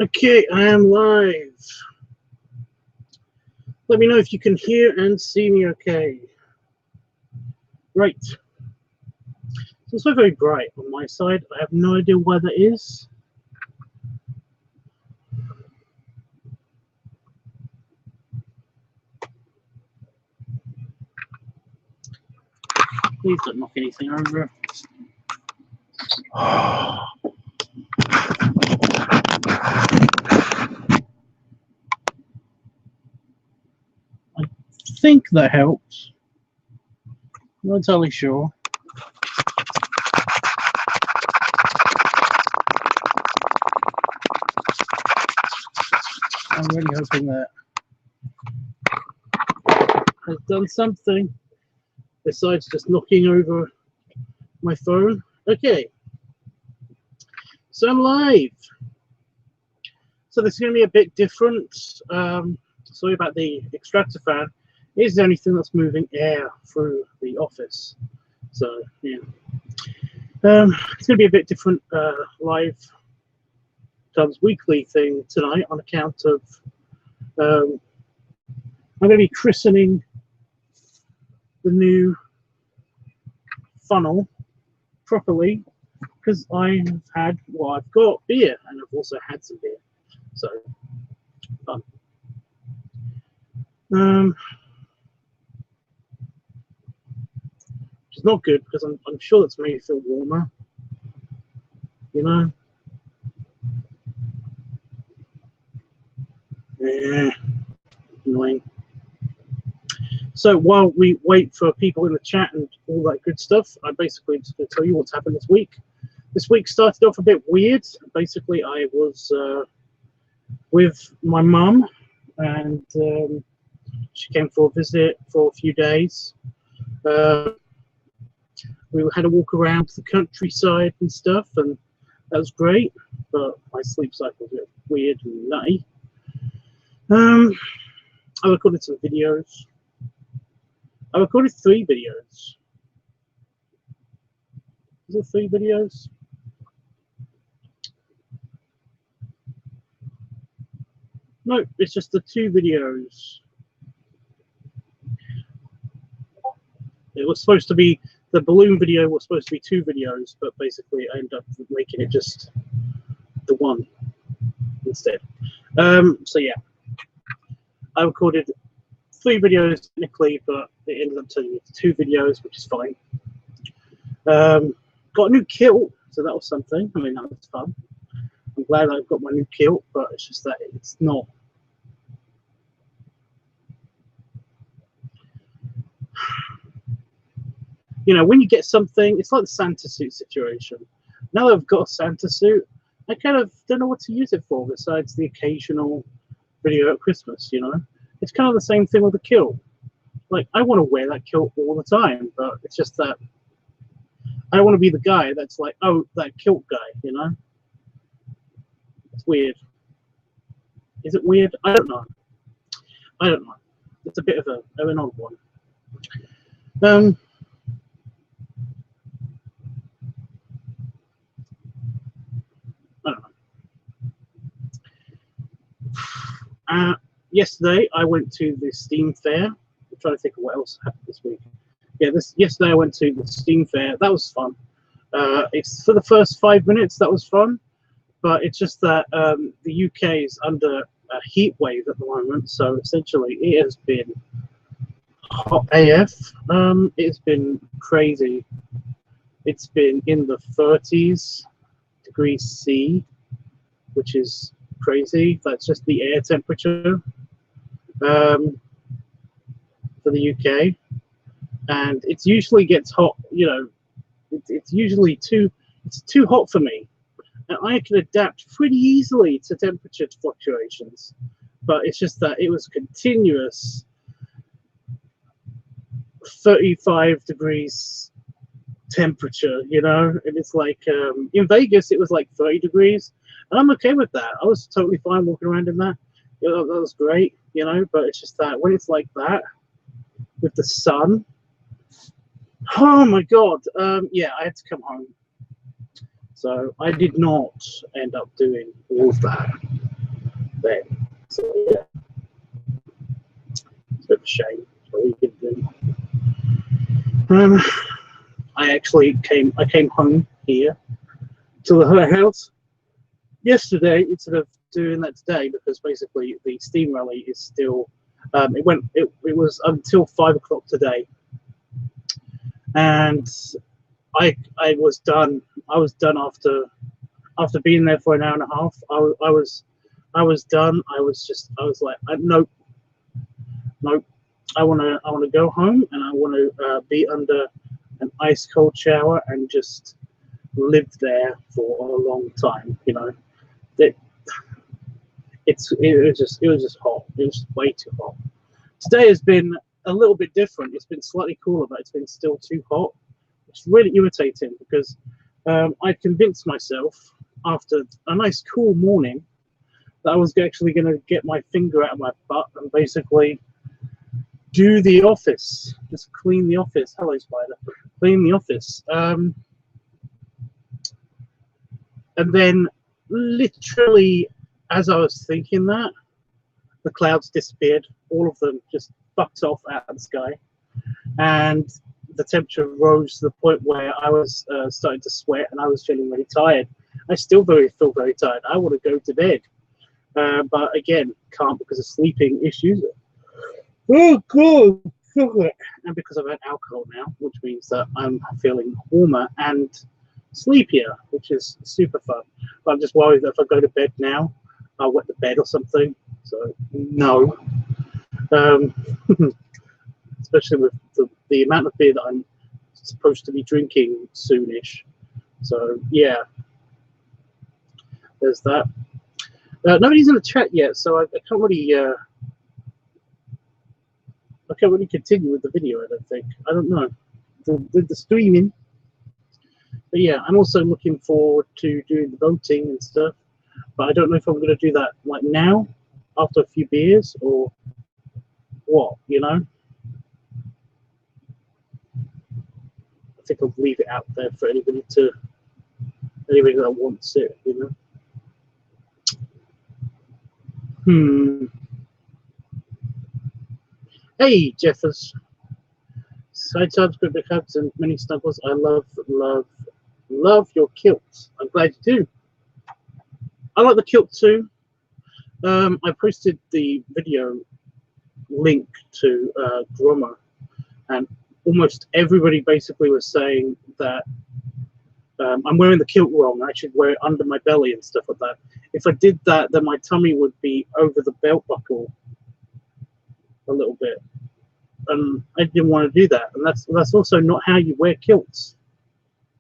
Okay, I am live. Let me know if you can hear and see me okay. Right. So it's not very bright on my side. I have no idea why that is. Please don't knock anything over. I think that helps. I'm not entirely sure. I'm really hoping that has done something besides just knocking over my phone. Okay, so I'm live. So this is going to be a bit different. Sorry about the extractor fan. It is the only thing that's moving air through the office. So yeah, it's going to be a bit different LiveTUBBs weekly thing tonight on account of I'm going to be christening the new funnel properly because I have had, well, I've got beer and I've also had some beer, so fun. Which is not good because I'm sure that's made me feel warmer, you know. Yeah, annoying. So while we wait for people in the chat and all that good stuff, I basically just going to tell you what's happened this week. This week started off a bit weird. Basically, I was with my mum, and she came for a visit for a few days. We had a walk around the countryside and stuff, and that was great. But my sleep cycle was a bit weird and nutty. I recorded some videos. I recorded 3 videos. Is it 3 videos? No, it's just the 2 videos. It was supposed to be, the balloon video was supposed to be 2 videos, but basically I ended up making it just the 1 instead. So yeah, I recorded 3 videos technically, but it ended up turning into 2 videos, which is fine. Got a new kilt, so that was something. I mean, that was fun. I'm glad I've got my new kilt, but it's just that it's not. You know, when you get something, it's like the Santa suit situation. Now that I've got a Santa suit, I kind of don't know what to use it for besides the occasional video at Christmas, you know? It's kind of the same thing with the kilt. Like, I want to wear that kilt all the time, but it's just that I don't want to be the guy that's like, oh, that kilt guy, you know? It's weird. Is it weird? I don't know. I don't know. It's a bit of an odd one. I don't know. Yesterday, I went to the Steam Fair. I'm trying to think of what else happened this week. Yeah, yesterday I went to the Steam Fair. That was fun. It's for the first 5 minutes. That was fun, but it's just that the UK is under a heat wave at the moment. So essentially, it has been hot AF. It's been crazy. It's been in the 30s degrees C, which is crazy. That's just the air temperature for the UK, and it usually gets hot. You know, it's usually too hot for me, and I can adapt pretty easily to temperature fluctuations. But it's just that it was continuous 35 degrees temperature, you know. And it's like in Vegas it was like 30 degrees, and I'm okay with that. I was totally fine walking around in that. You know, that was great, you know. But it's just that when it's like that with the sun, oh my god. Yeah, I had to come home, so I did not end up doing all of that then. So yeah, it's a bit of a shame. But we could do. I came home here to her house yesterday instead of doing that today, because basically the steam rally is still it was until 5 o'clock today, and I was done. I was done after being there for an hour and a half. I was done. I was like, nope. I want to go home, and I want to be under an ice cold shower and just live there for a long time. You know, it was just hot. It was way too hot. Today has been a little bit different. It's been slightly cooler, but it's been still too hot. It's really irritating because I convinced myself after a nice cool morning that I was actually going to get my finger out of my butt and basically do the office, just clean the office. Hello, spider. Clean the office. And then literally as I was thinking that, the clouds disappeared. All of them just bucked off out of the sky, and the temperature rose to the point where I was starting to sweat, and I was feeling really tired. I still feel very tired. I want to go to bed, but again, can't because of sleeping issues. Oh god! And because I've had alcohol now, which means that I'm feeling warmer and sleepier, which is super fun. But I'm just worried that if I go to bed now, I'll wet the bed or something. So no. Especially with the amount of beer that I'm supposed to be drinking soonish. So yeah, there's that. Nobody's in the chat yet, so I can't really continue with the video. I don't think. I don't know the streaming. But yeah, I'm also looking forward to doing the voting and stuff. But I don't know if I'm going to do that like now, after a few beers, or what. You know. I think I'll leave it out there for anybody that wants it, you know. Hey, Jeffers. Side subscribe big hugs and many snuggles. I love your kilts. I'm glad you do. I like the kilt too. I posted the video link to Grommer, and almost everybody basically was saying that I'm wearing the kilt wrong. I should wear it under my belly and stuff like that. If I did that, then my tummy would be over the belt buckle a little bit, and I didn't want to do that. And that's also not how you wear kilts.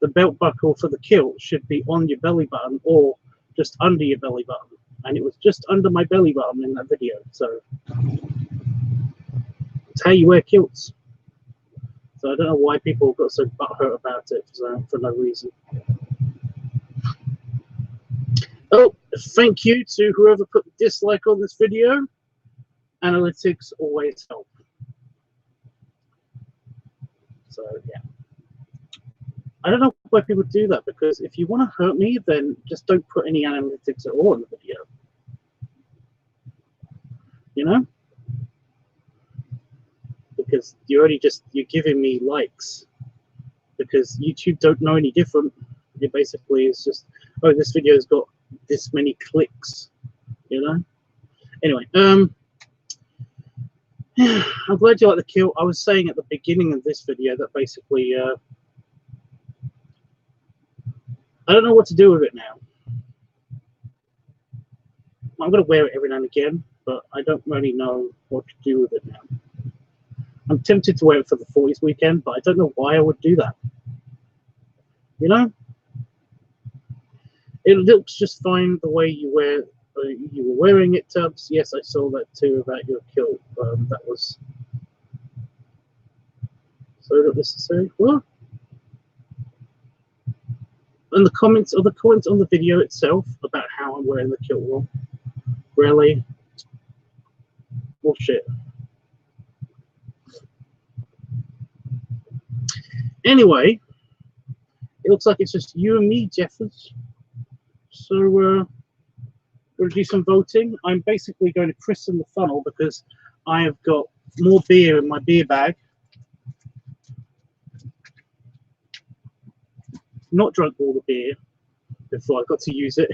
The belt buckle for the kilt should be on your belly button or just under your belly button, and it was just under my belly button in that video. So it's how you wear kilts. So I don't know why people got so butthurt about it for no reason. Oh, thank you to whoever put the dislike on this video. Analytics always help. So yeah, I don't know why people do that, because if you want to hurt me, then just don't put any analytics at all in the video. You know, because you're giving me likes, because YouTube don't know any different. It basically is just, oh, this video's got this many clicks, you know. Anyway, I'm glad you like the kilt. I was saying at the beginning of this video that basically I don't know what to do with it now. I'm going to wear it every now and again, but I don't really know what to do with it now. I'm tempted to wear it for the 40s weekend, but I don't know why I would do that. You know? It looks just fine the way you were wearing it, Tubbs. Yes, I saw that too about your kilt. That was so not necessary. What? And the comments on the video itself about how I'm wearing the kilt wrong. Really? Bullshit. Anyway, it looks like it's just you and me, Jeffers. So we'll do some voting. I'm basically going to christen the funnel because I have got more beer in my beer bag. Not drunk all the beer before I got to use it.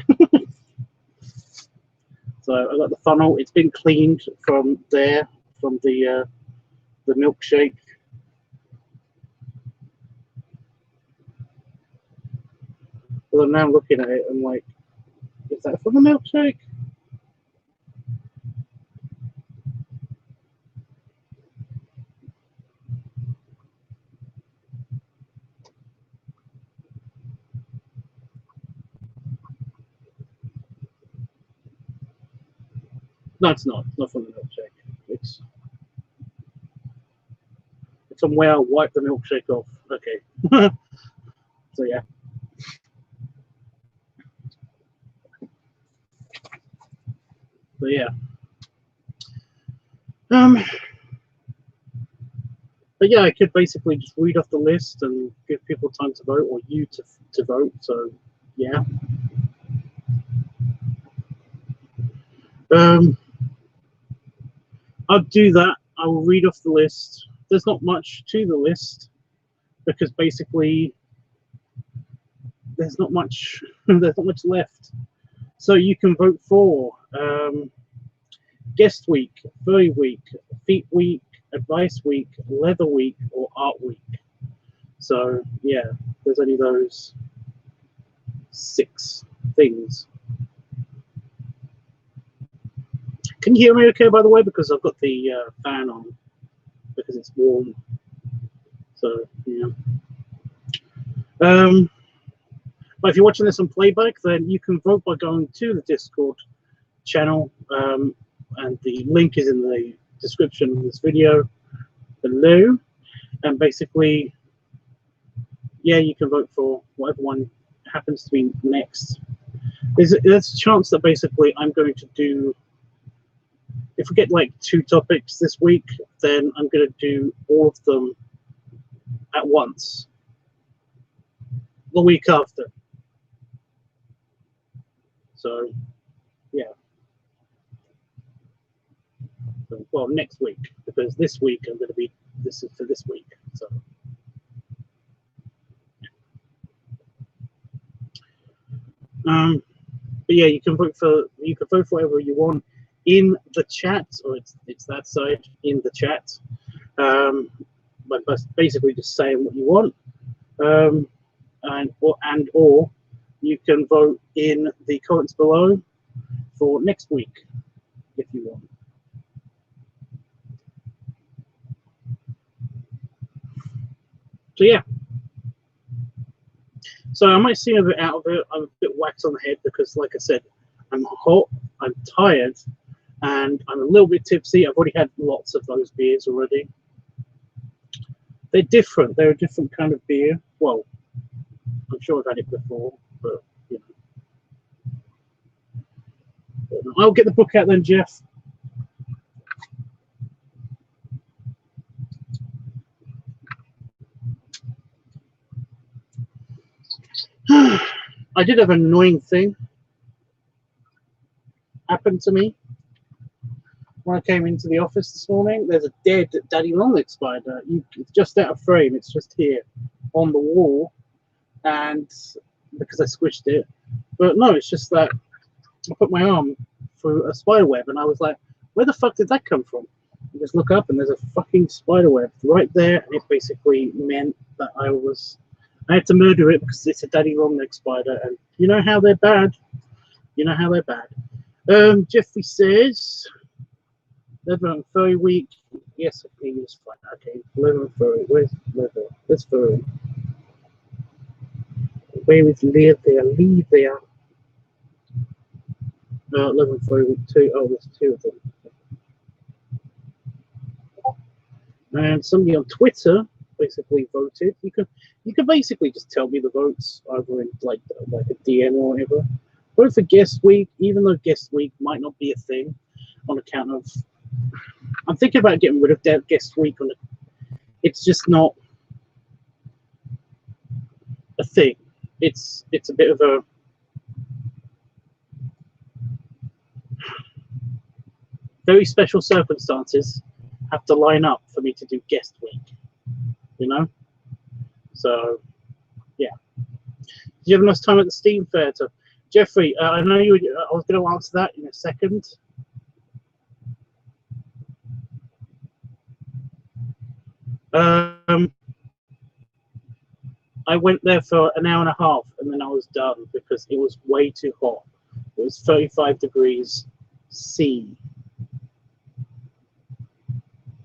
So I got the funnel. It's been cleaned from there, from the milkshake. But I'm now looking at it and like, is that from the milkshake? No, it's not. It's not from the milkshake. It's from where I wiped the milkshake off. Okay. So yeah. But yeah. But yeah, I could basically just read off the list and give people time to vote, or you to vote. So yeah. I'll do that. I will read off the list. There's not much to the list because basically there's not much left. So you can vote for guest week, furry week, feet week, advice week, leather week, or art week. So yeah, there's only those 6 things. Can you hear me okay, by the way? Because I've got the fan on because it's warm. So yeah. But if you're watching this on playback, then you can vote by going to the Discord channel, and the link is in the description of this video below. And basically, yeah, you can vote for whatever one happens to be next. There's a chance that basically I'm going to do, if we get like 2 topics this week, then I'm going to do all of them at once the week after. So yeah, well, next week, because this week I'm going to be, this is for this week. So but yeah, you can vote for whatever you want in the chat, or it's that side in the chat. But basically just saying what you want, or you can vote in the comments below for next week if you want. So yeah. So I might seem a bit out of it. I'm a bit whacked on the head because, like I said, I'm hot, I'm tired, and I'm a little bit tipsy. I've already had lots of those beers already. They're different. They're a different kind of beer. Well, I'm sure I've had it before, but you know. I'll get the book out then, Jeff. I did have an annoying thing happen to me when I came into the office this morning. There's a dead daddy longlegged spider. It's just out of frame. It's just here on the wall, and because I squished it. But no, it's just that I put my arm through a spider web, and I was like, where the fuck did that come from? You just look up, and there's a fucking spider web right there, and it basically meant that I had to murder it because it's a daddy longlegged spider, and you know how they're bad. You know how they're bad. Jeffrey says, leather and furry week. Yes, okay, it's fine. Okay, leather and furry. Where's leather? Where's furry? Where is leather? Leave there. Leather and furry week 2. Oh, there's 2 of them. And somebody on Twitter basically voted. You could basically just tell me the votes either in like a DM or whatever. Vote for guest week, even though guest week might not be a thing, on account of I'm thinking about getting rid of guest week on the. It's just not a thing. It's a bit of a very special circumstances have to line up for me to do guest week, you know. So yeah. Did you have a nice time at the Steam Fair? To Jeffrey, I know you. I was going to answer that in a second. I went there for an hour and a half, and then I was done because it was way too hot. It was 35 degrees C.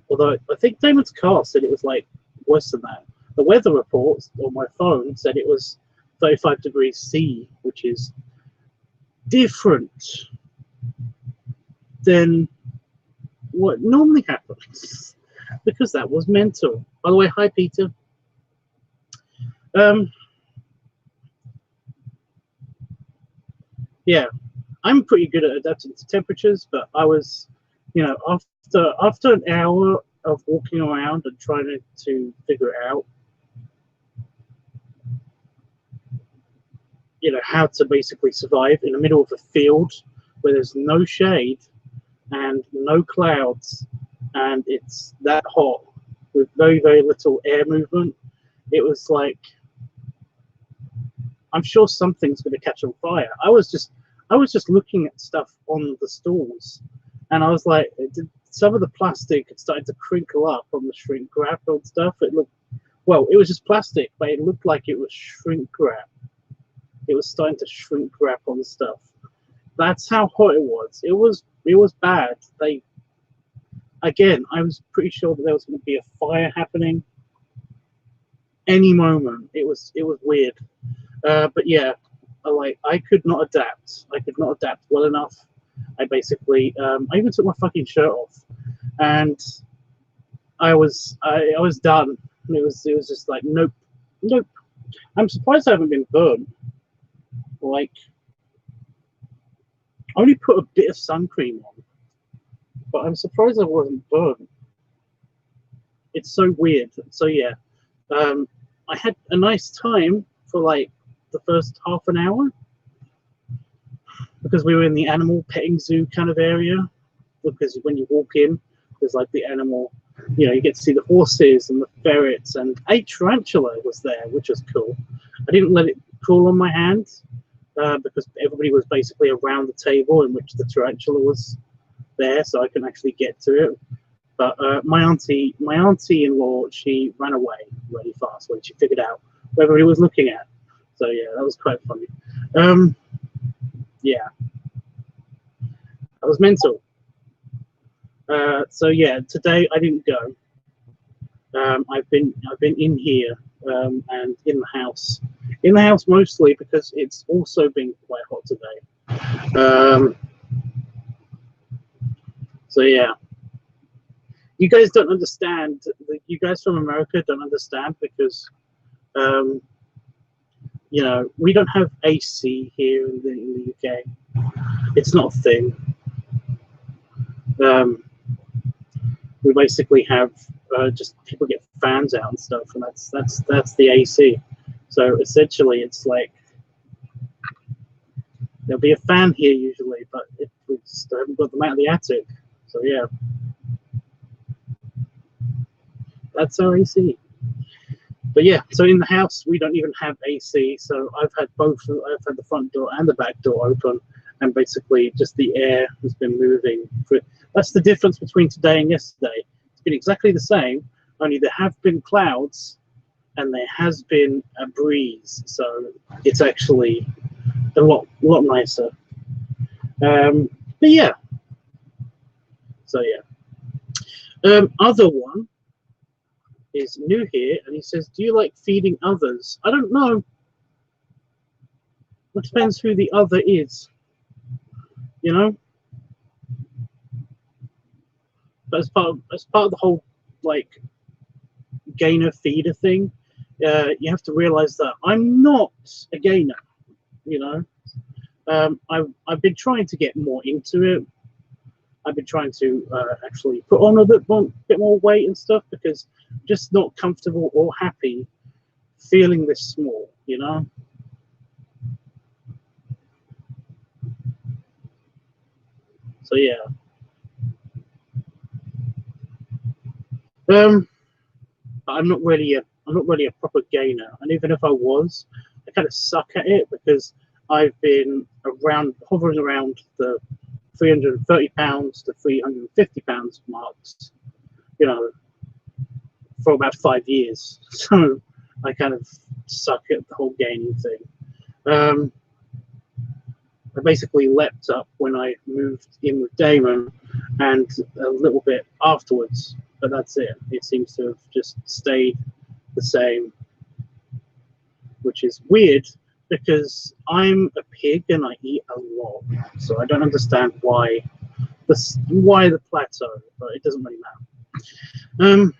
Although I think Damon's car said it was like worse than that. The weather report on my phone said it was 35 degrees C, which is different than what normally happens, because that was mental. By the way, hi Peter. Yeah, I'm pretty good at adapting to temperatures, but I was, you know, after an hour of walking around and trying to figure it out, you know, how to basically survive in the middle of a field where there's no shade and no clouds, and it's that hot with very, very little air movement. It was like, I'm sure something's going to catch on fire. I was just looking at stuff on the stalls, and I was like, some of the plastic had started to crinkle up on the shrink wrap and stuff. It looked, well, it was just plastic, but it looked like it was shrink wrap. It was starting to shrink wrap on stuff. That's how hot it was. It was bad. Again, I was pretty sure that there was going to be a fire happening any moment. It was weird. But yeah, I could not adapt. I could not adapt well enough. I basically, I even took my fucking shirt off, and I was done. It was just like, nope. I'm surprised I haven't been burned. Like, I only put a bit of sun cream on, but I'm surprised I wasn't burned. It's so weird. So yeah, I had a nice time for like the first half an hour, because we were in the animal petting zoo kind of area. Because when you walk in, there's like the animal, you know, you get to see the horses and the ferrets, and a tarantula was there, which was cool. I didn't let it crawl on my hand because everybody was basically around the table in which the tarantula was there, so I can actually get to it. But my auntie-in-law, she ran away really fast when she figured out who everybody was looking at. So yeah, that was quite funny. Yeah, that was mental. So yeah, today I didn't go. I've been in here and in the house. In the house mostly because it's also been quite hot today. So yeah, you guys don't understand. You guys from America don't understand because you know, we don't have AC here in the UK. It's not a thing. We basically have just people get fans out and stuff, and that's the AC. So essentially, it's like there'll be a fan here usually, but we just haven't got them out of the attic. So yeah, that's our AC. But yeah, so in the house we don't even have AC. So I've had both. I've had the front door and the back door open, and basically just the air has been moving. That's the difference between today and yesterday. It's been exactly the same, only there have been clouds and there has been a breeze. So it's actually a lot nicer. But yeah. So yeah. Other one is new here, and he says, "Do you like feeding others?" I don't know. It depends who the other is, you know. But as part of the whole like gainer feeder thing, you have to realize that I'm not a gainer. You know, I've been trying to get more into it. I've been trying to actually put on a bit more weight and stuff, because I'm just not comfortable or happy feeling this small, you know. So yeah. I'm not really a proper gainer, and even if I was, I kind of suck at it, because I've been hovering around the 330 pounds to 350 pounds marks, you know, for about 5 years. So I kind of suck at the whole gaining thing. I basically leapt up when I moved in with Damon, and a little bit afterwards, but that's it. It seems to have just stayed the same, which is weird, because I'm a pig and I eat a lot, so I don't understand why the plateau, but it doesn't really matter.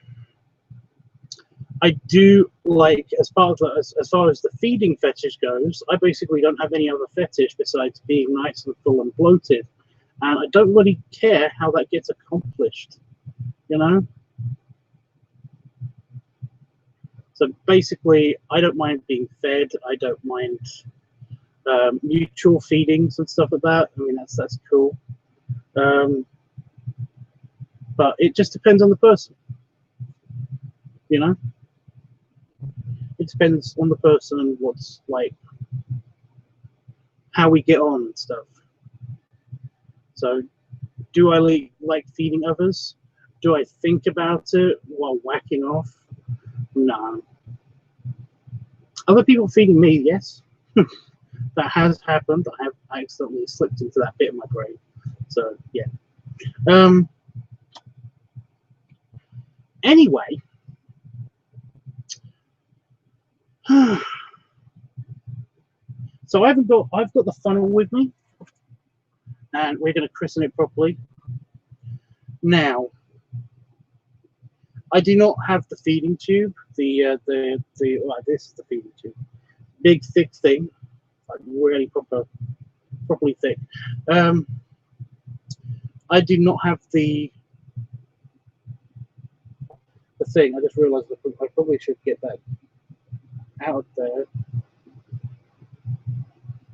I do like, as far as the feeding fetish goes, I basically don't have any other fetish besides being nice and full and bloated, and I don't really care how that gets accomplished, you know. So basically, I don't mind being fed. I don't mind mutual feedings and stuff like that. I mean, that's cool. But it just depends on the person, you know. It depends on the person and what's like, how we get on and stuff. So, do I like feeding others? Do I think about it while whacking off? No. Other people feeding me, yes. That has happened. I have accidentally slipped into that bit of my brain. So yeah. Anyway. So I've got the funnel with me, and we're going to christen it properly. Now, I do not have the feeding tube. This is the feeding tube. Big thick thing, like really properly thick. I do not have the thing. I just realised I probably should get that out there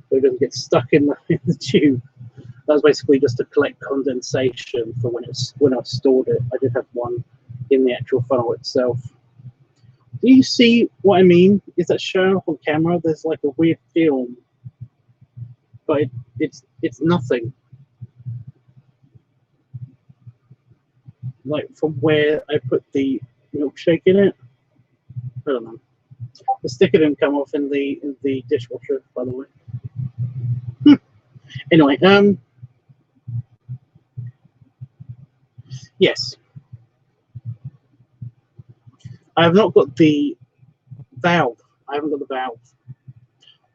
so it doesn't get stuck in the tube. That was basically just to collect condensation for when I stored it. I did have one in the actual funnel itself. Do you see what I mean? Is that shown up on camera? There's like a weird film, but it's nothing. Like from where I put the milkshake in it. I don't know. The sticker didn't come off in the dishwasher, by the way. Anyway, yes. I have not got the valve. I haven't got the valve.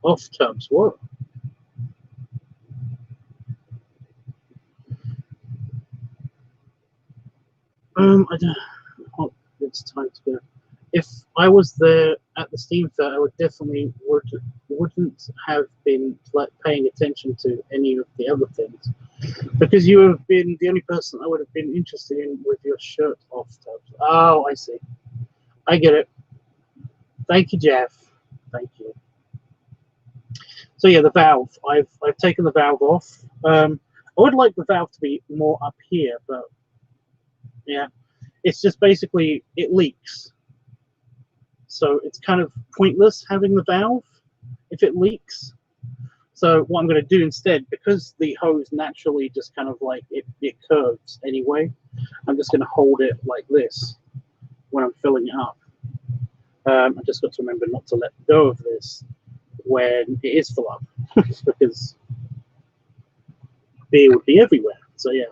Off tubs, what? I don't. Oh, it's time to go. If I was there at the Steam Fair, I would definitely wouldn't have been paying attention to any of the other things, because you have been the only person I would have been interested in with your shirt off tubs. Oh, I see. I get it. Thank you, Jeff. Thank you. So yeah, the valve. I've taken the valve off. I would like the valve to be more up here, but yeah, it's just basically it leaks. So it's kind of pointless having the valve if it leaks. So what I'm going to do instead, because the hose naturally just kind of like it curves anyway, I'm just going to hold it like this when I'm filling it up. I just got to remember not to let go of this when it is full up, because beer would be everywhere. So yeah.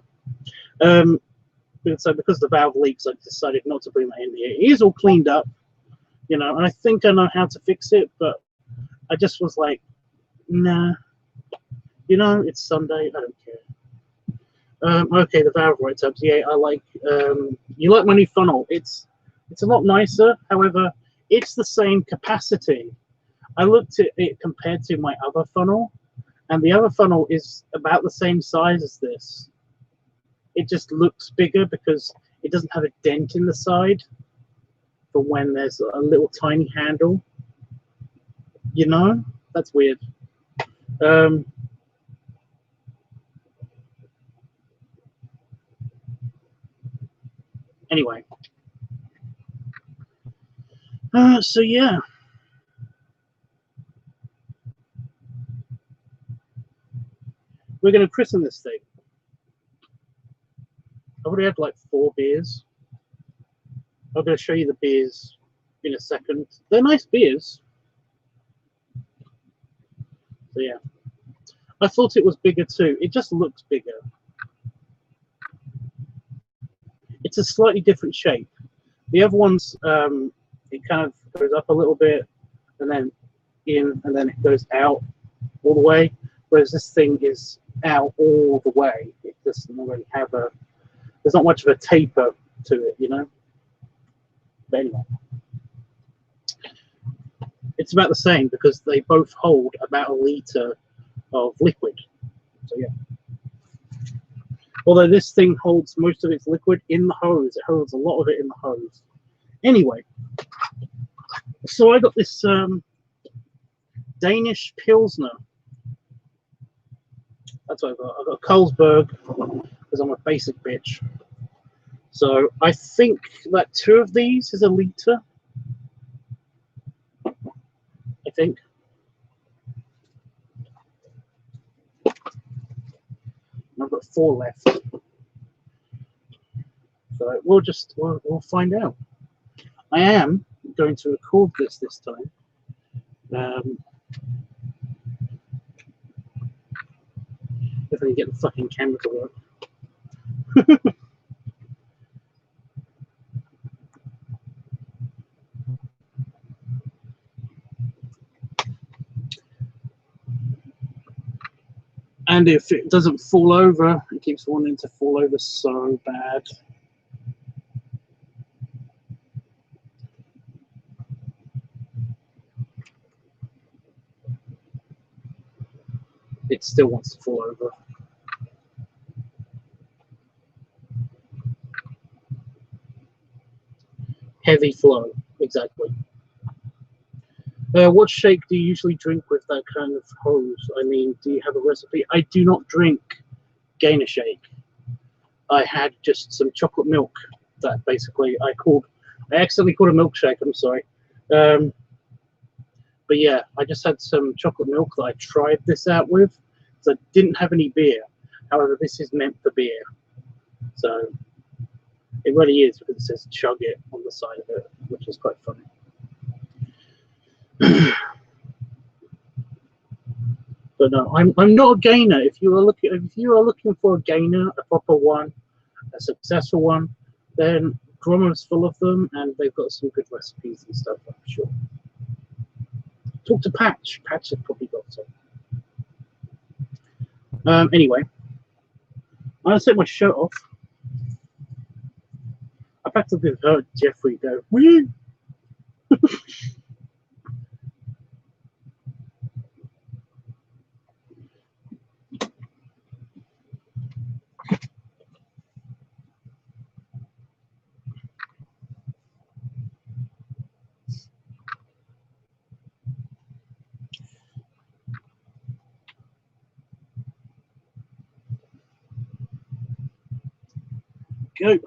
So because the valve leaks, I decided not to bring that in here. It is all cleaned up, you know, and I think I know how to fix it, but I just was like, nah, you know, it's Sunday, I don't care. Okay, the valve right tabs. Yeah, I like. You like my new funnel? It's It's a lot nicer. However, it's the same capacity. I looked at it compared to my other funnel, and the other funnel is about the same size as this. It just looks bigger because it doesn't have a dent in the side for when there's a little tiny handle. You know, that's weird. Anyway, so yeah. We're going to christen this thing. I've already had like 4 beers. I'm going to show you the beers in a second. They're nice beers. So yeah. I thought it was bigger too. It just looks bigger. It's a slightly different shape. The other ones, it kind of goes up a little bit and then in and then it goes out all the way. Whereas this thing is out all the way. It doesn't really have a, there's not much of a taper to it, you know? But anyway. It's about the same because they both hold about 1 litre of liquid. So yeah. Although this thing holds most of its liquid in the hose. It holds a lot of it in the hose. Anyway. So I got this Danish Pilsner. That's what I got. I got Carlsberg because I'm a basic bitch. So I think that 2 of these is 1 litre. I think. I've got 4 left. So we'll find out. I am going to record this time. If I can get the fucking camera to work. And if it doesn't fall over, it keeps wanting to fall over so bad. It still wants to fall over. Heavy flow, exactly. What shake do you usually drink with that kind of hose? I mean, do you have a recipe? I do not drink Gainer shake. I had just some chocolate milk that basically I accidentally called a milkshake, I'm sorry. But yeah, I just had some chocolate milk that I tried this out with. So I didn't have any beer. However, this is meant for beer. So it really is because it says chug it on the side of it, which is quite funny. But no, I'm not a gainer. If you are looking for a gainer, a proper one, a successful one, then Grommer's full of them, and they've got some good recipes and stuff, I'm sure. Talk to Patch. Patch has probably got some. Anyway, I'm gonna take my shirt off. I practically heard Jeffrey go, woo! Go.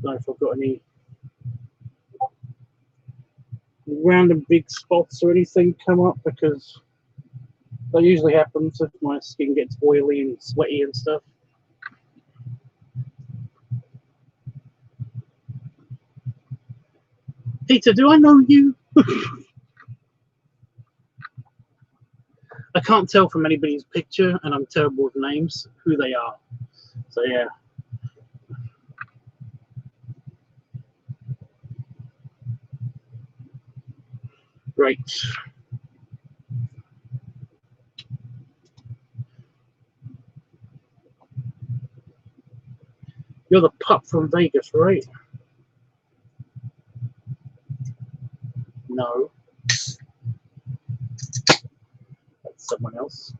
Don't know if I've got any random big spots or anything come up, because that usually happens if my skin gets oily and sweaty and stuff. Peter, do I know you? I can't tell from anybody's picture, and I'm terrible with names, who they are. So yeah. Great. You're the pup from Vegas, right? No. That's someone else.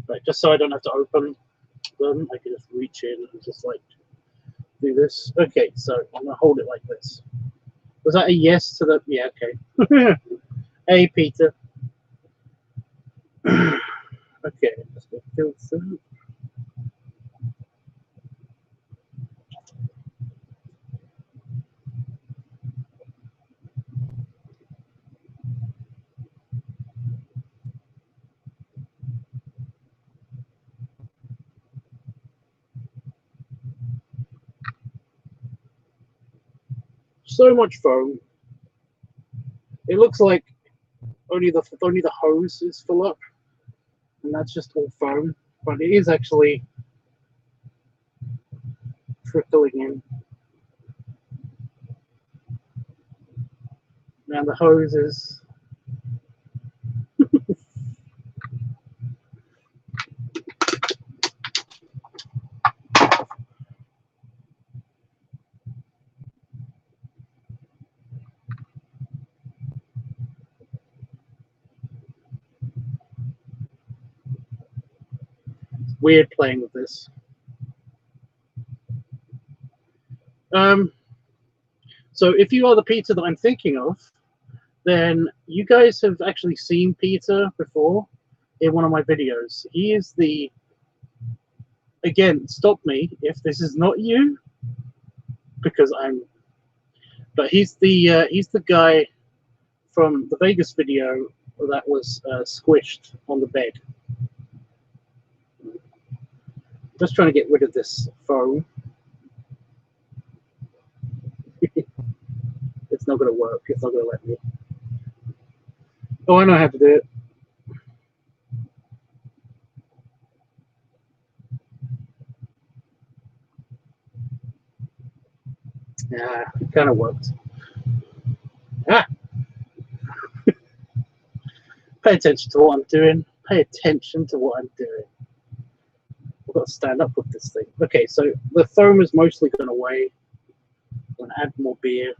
Right, just so I don't have to open them, I can just reach in and just like do this. Okay, so I'm gonna hold it like this. Was that a yes to the? Yeah, okay. Hey, Peter. Okay, let's go fill through. So much foam. It looks like only the hose is full up, and that's just all foam. But it is actually trickling in. Now the hose is. It's weird playing with this. So if you are the Peter that I'm thinking of, then you guys have actually seen Peter before in one of my videos. He is the, again, stop me if this is not you, because but he's the guy from the Vegas video that was squished on the bed. Just trying to get rid of this foam. It's not going to work. It's not going to let me. Oh, I know how to do it. Yeah, it kind of worked. Ah! Pay attention to what I'm doing. Pay attention to what I'm doing. I've got to stand up with this thing. Okay, so the foam is mostly gone away. I'm going to add more beer.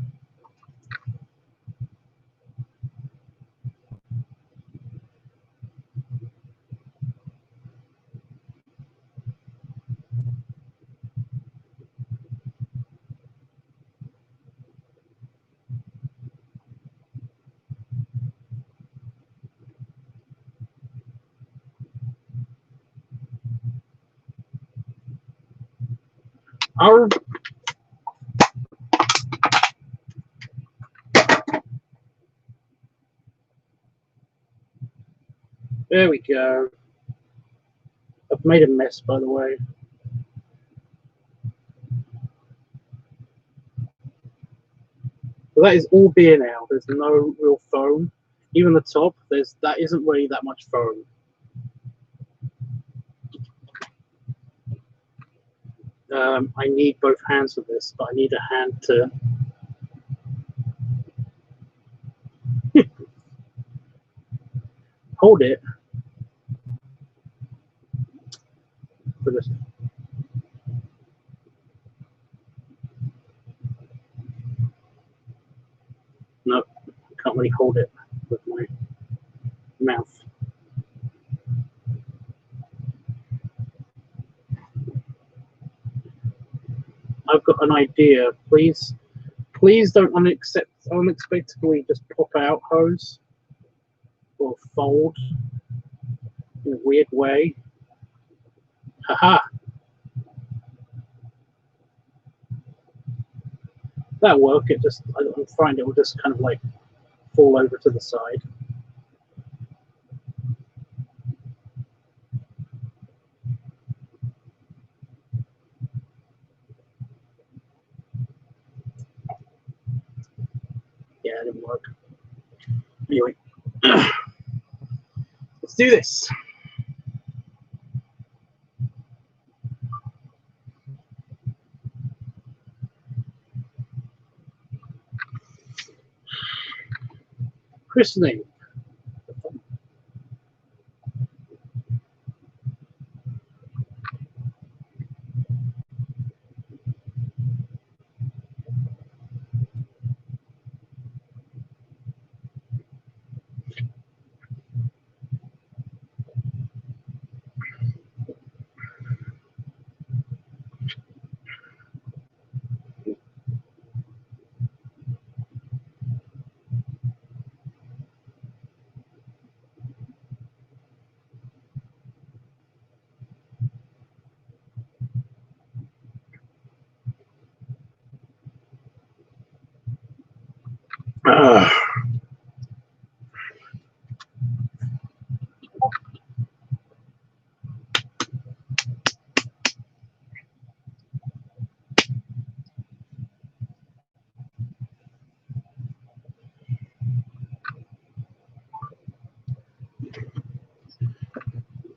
Our There we go. I've made a mess, by the way. So that is all beer now. There's no real foam. Even the top, that isn't really that much foam. I need both hands for this, but I need a hand to. Hold it for this. No, I can't really hold it with my mouth. I've got an idea. Please don't unexpectedly just pop out hose or fold in a weird way. Haha. That'll work. I'm finding it will just kind of like fall over to the side. Yeah, it didn't work. Anyway, let's do this. Christening.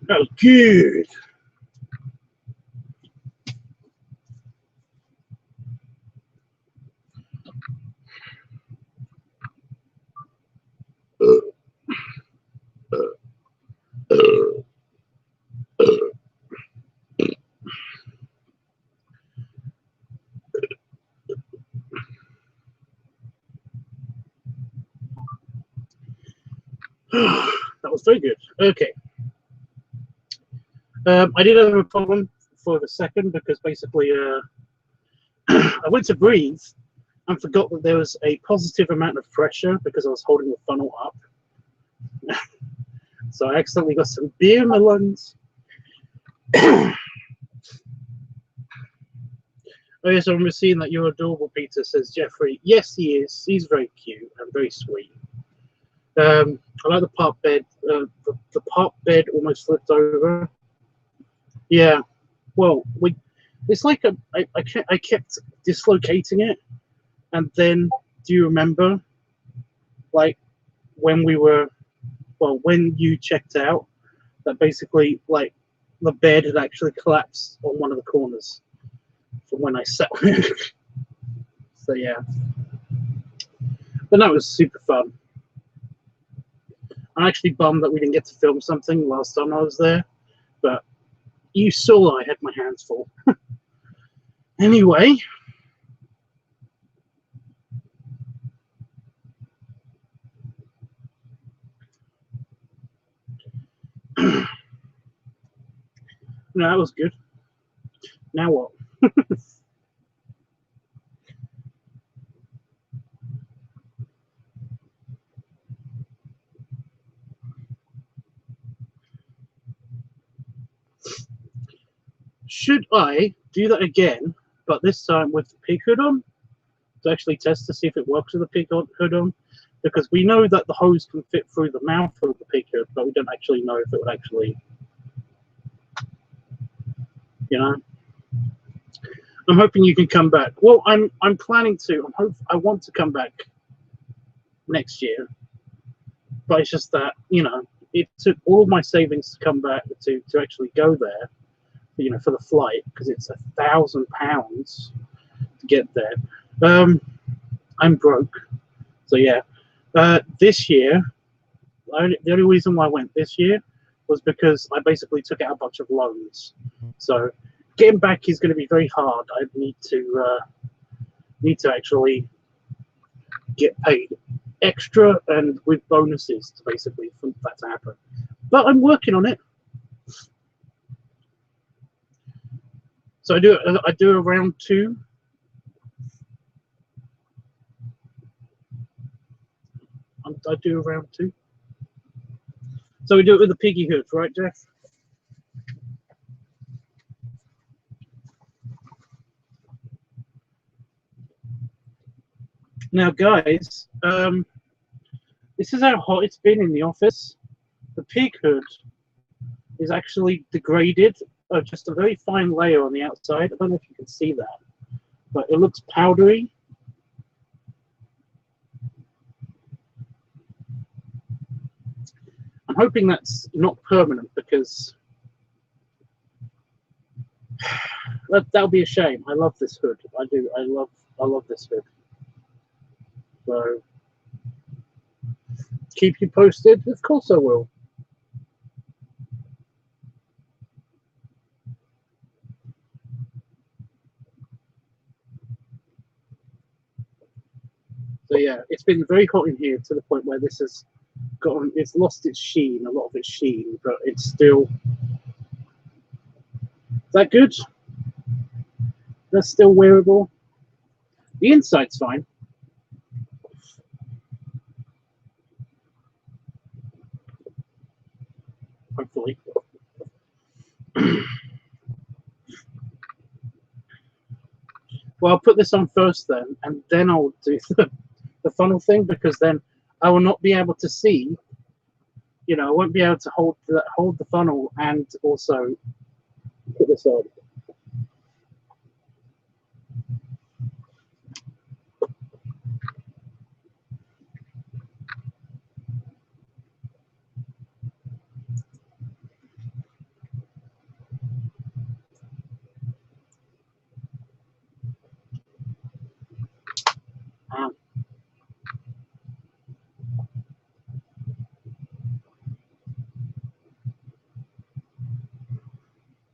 Oh, good. That was very good. Okay. I did have a problem for the second because basically I went to breathe and forgot that there was a positive amount of pressure because I was holding the funnel up. So I accidentally got some beer in my lungs. Oh yes, I'm seeing that you're adorable, Peter, says Jeffrey. Yes, he is. He's very cute and very sweet. I like the park bed. The park bed almost flipped over. Yeah. Well, it's like I kept dislocating it, and then do you remember, like when when you checked out, that basically like the bed had actually collapsed on one of the corners from when I sat on it. So yeah, but that was super fun. I'm actually bummed that we didn't get to film something last time I was there, but you saw I had my hands full. Anyway. No, that was good. Now what? Should I do that again, but this time with the pig hood on, to actually test to see if it works with the pig hood on? Because we know that the hose can fit through the mouth of the pig hood, but we don't actually know if it would actually, you know. I'm hoping you can come back. Well, I'm planning to. I want to come back next year, but it's just that, you know, it took all of my savings to come back to actually go there, you know, for the flight, because it's £1,000 to get there. I'm broke, so yeah. This year, the only reason why I went this year was because I basically took out a bunch of loans. So getting back is going to be very hard. I need to actually get paid extra and with bonuses to basically for that to happen. But I'm working on it. So I do a round 2. I do a round 2. So we do it with the piggy hood, right, Jeff? Now, guys, this is how hot it's been in the office. The pig hood is actually degraded, just a very fine layer on the outside. I don't know if you can see that, but it looks powdery. I'm hoping that's not permanent because that'll be a shame. I love this hood. I do. I love this hood. So keep you posted. Of course I will. So yeah, it's been very hot in here to the point where this has it's lost its sheen, a lot of its sheen, but it's still. Is that good? That's still wearable. The inside's fine. Hopefully. Well, I'll put this on first then, and then I'll do the funnel thing, because then I will not be able to see. You know, I won't be able to hold the funnel and also put this on.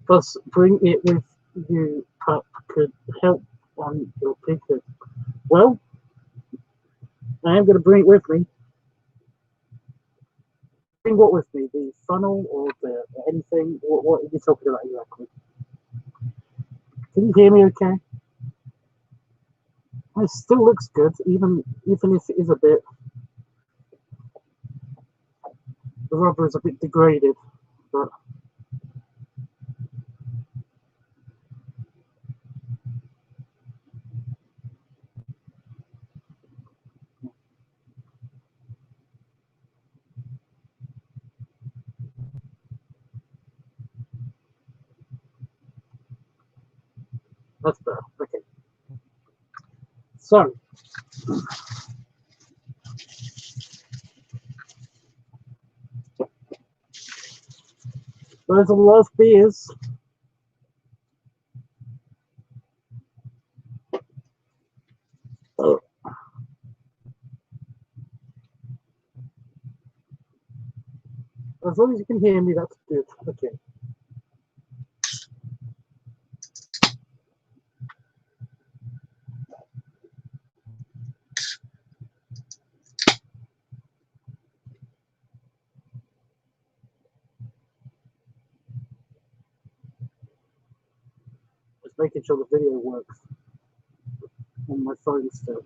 Plus, bring it with you, pup, could help on your picture. Well, I am going to bring it with me. Bring what with me? The funnel or the anything? What are you talking about exactly? Can you hear me okay? It still looks good, even if it is a bit. The rubber is a bit degraded, but that's better. Okay. So, there's a lot of beers. Oh. As long as you can hear me, that's good. Okay. Just making sure the video works on my phone still.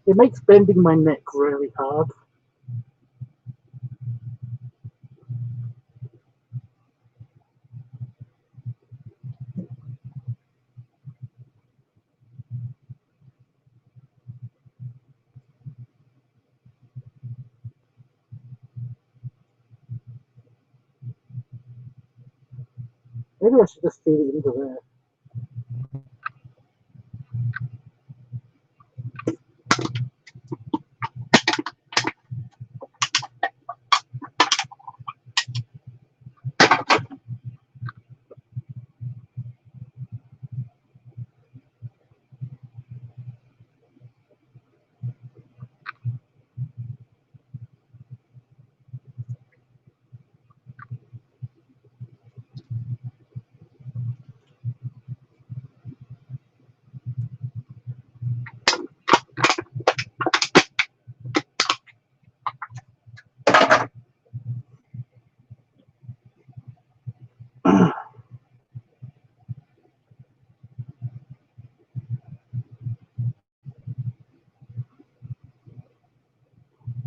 It makes bending my neck really hard. Maybe I should just feed it into there.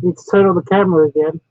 Need to turn on the camera again.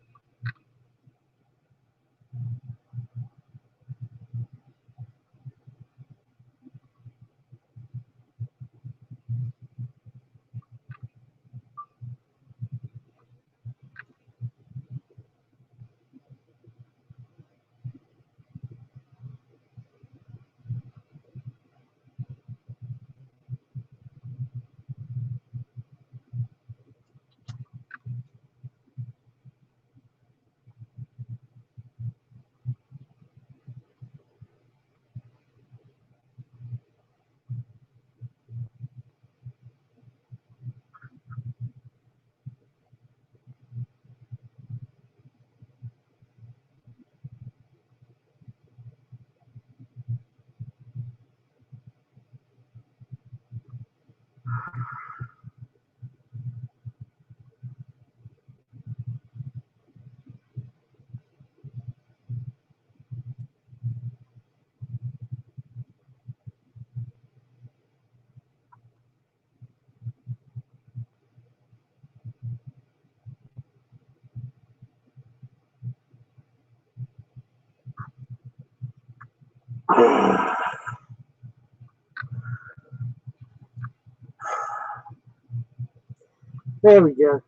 There we go.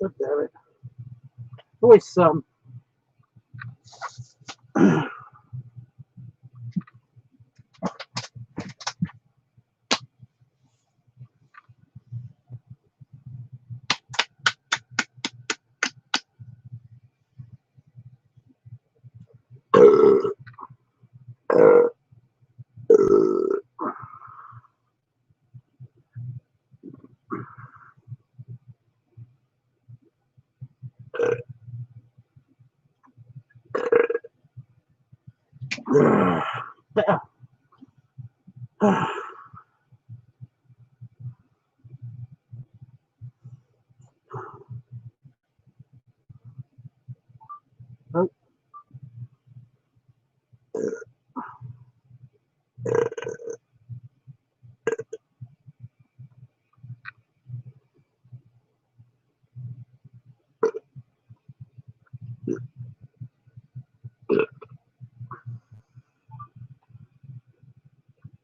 God damn it. Always some. Better. Nope.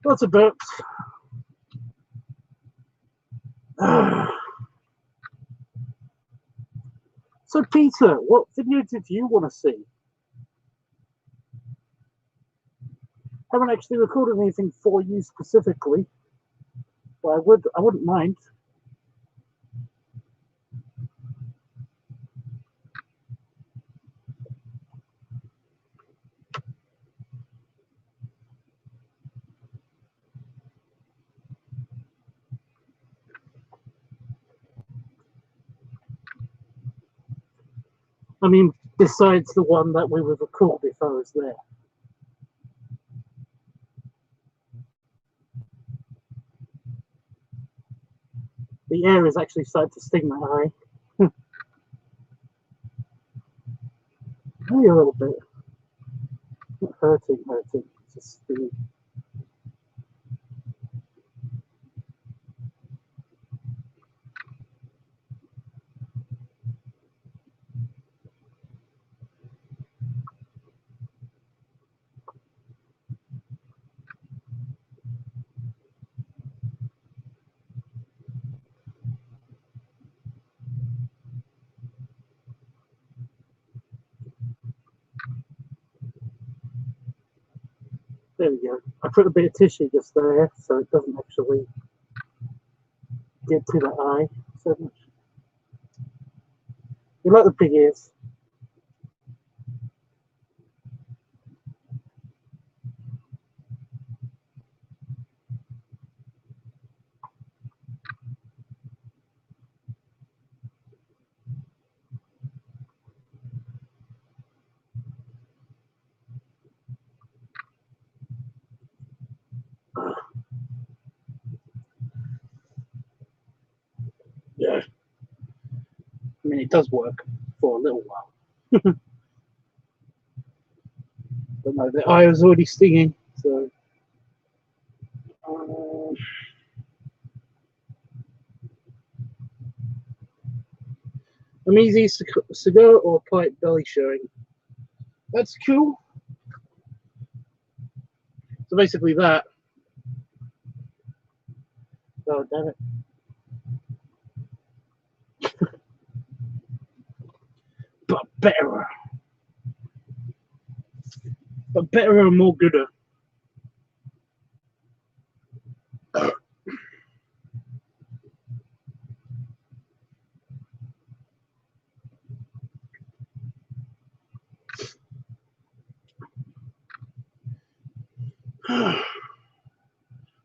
Lots of burps. So Peter, what video did you want to see? Haven't actually recorded anything for you specifically, but I wouldn't mind. I mean, besides the one that we would record if I was there. The air is actually starting to sting my eye. Only a little bit. Not hurting. Just stinging. There we go. I put a bit of tissue just there so it doesn't actually get to the eye so much. You like the big ears? Yeah. I mean, it does work for a little while. But no, the eye was already stinging, so. I'm easy cigar or pipe belly showing. That's cool. So basically that. Oh, damn it. But better. But better and more gooder.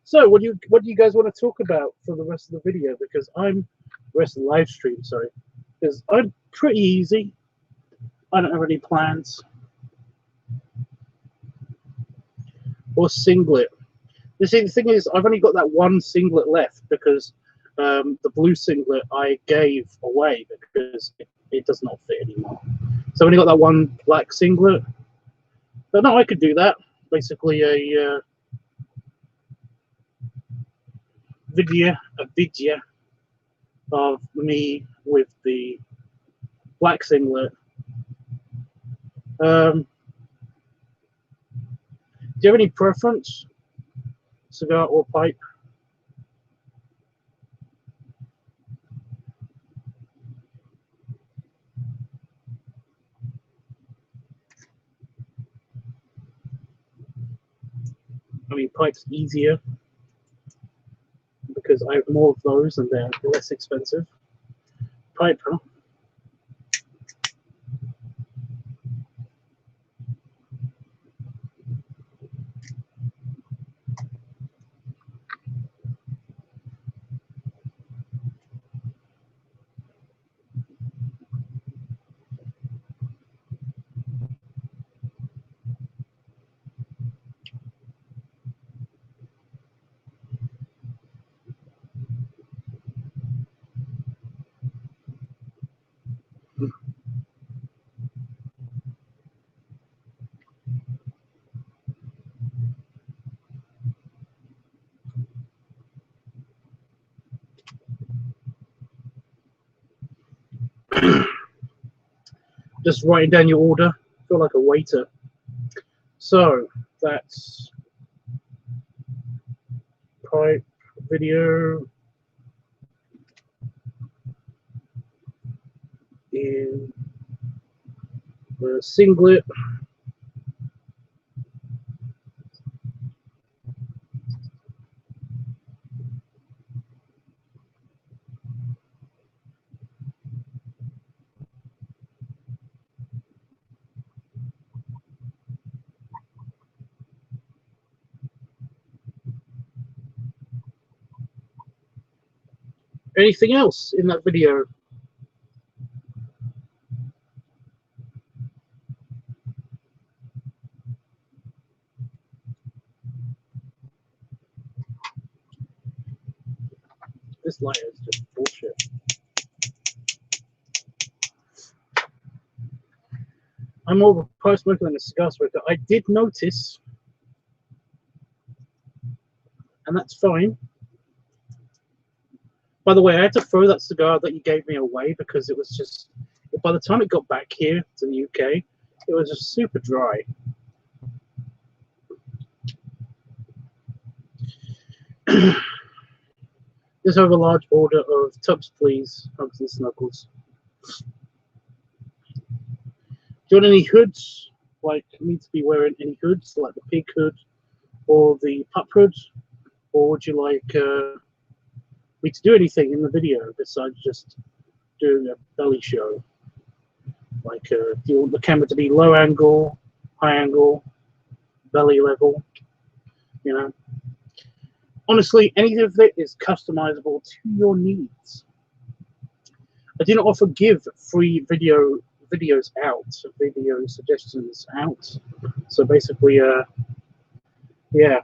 So, what do you guys want to talk about for the rest of the video? Because rest of the live stream, sorry, because I'm pretty easy. I don't have any plans. Or singlet. You see, the thing is, I've only got that one singlet left because the blue singlet I gave away because it does not fit anymore. So I only got that one black singlet. But no, I could do that. Basically a video of me with the black singlet. Do you have any preference, cigar or pipe? I mean, pipe's easier because I have more of those and they're less expensive. Pipe, huh? Just writing down your order. I feel like a waiter. So that's pipe video in the singlet. Anything else in that video? This light is just bullshit. I'm more of a pipe smoker than a cigar smoker. I did notice, and that's fine. By the way, I had to throw that cigar that you gave me away because it was just, by the time it got back here to the UK, it was just super dry. Just have a large order of tubs, please. Hugs and snuggles. Do you want any hoods? Like, need to be wearing any hoods, like the pig hood or the pup hood? Or would you like me to do anything in the video besides just doing a belly show? Like, do you want the camera to be low angle, high angle, belly level? You know? Honestly, anything of it is customizable to your needs. I do not often give free videos out, video suggestions out. So basically, yeah.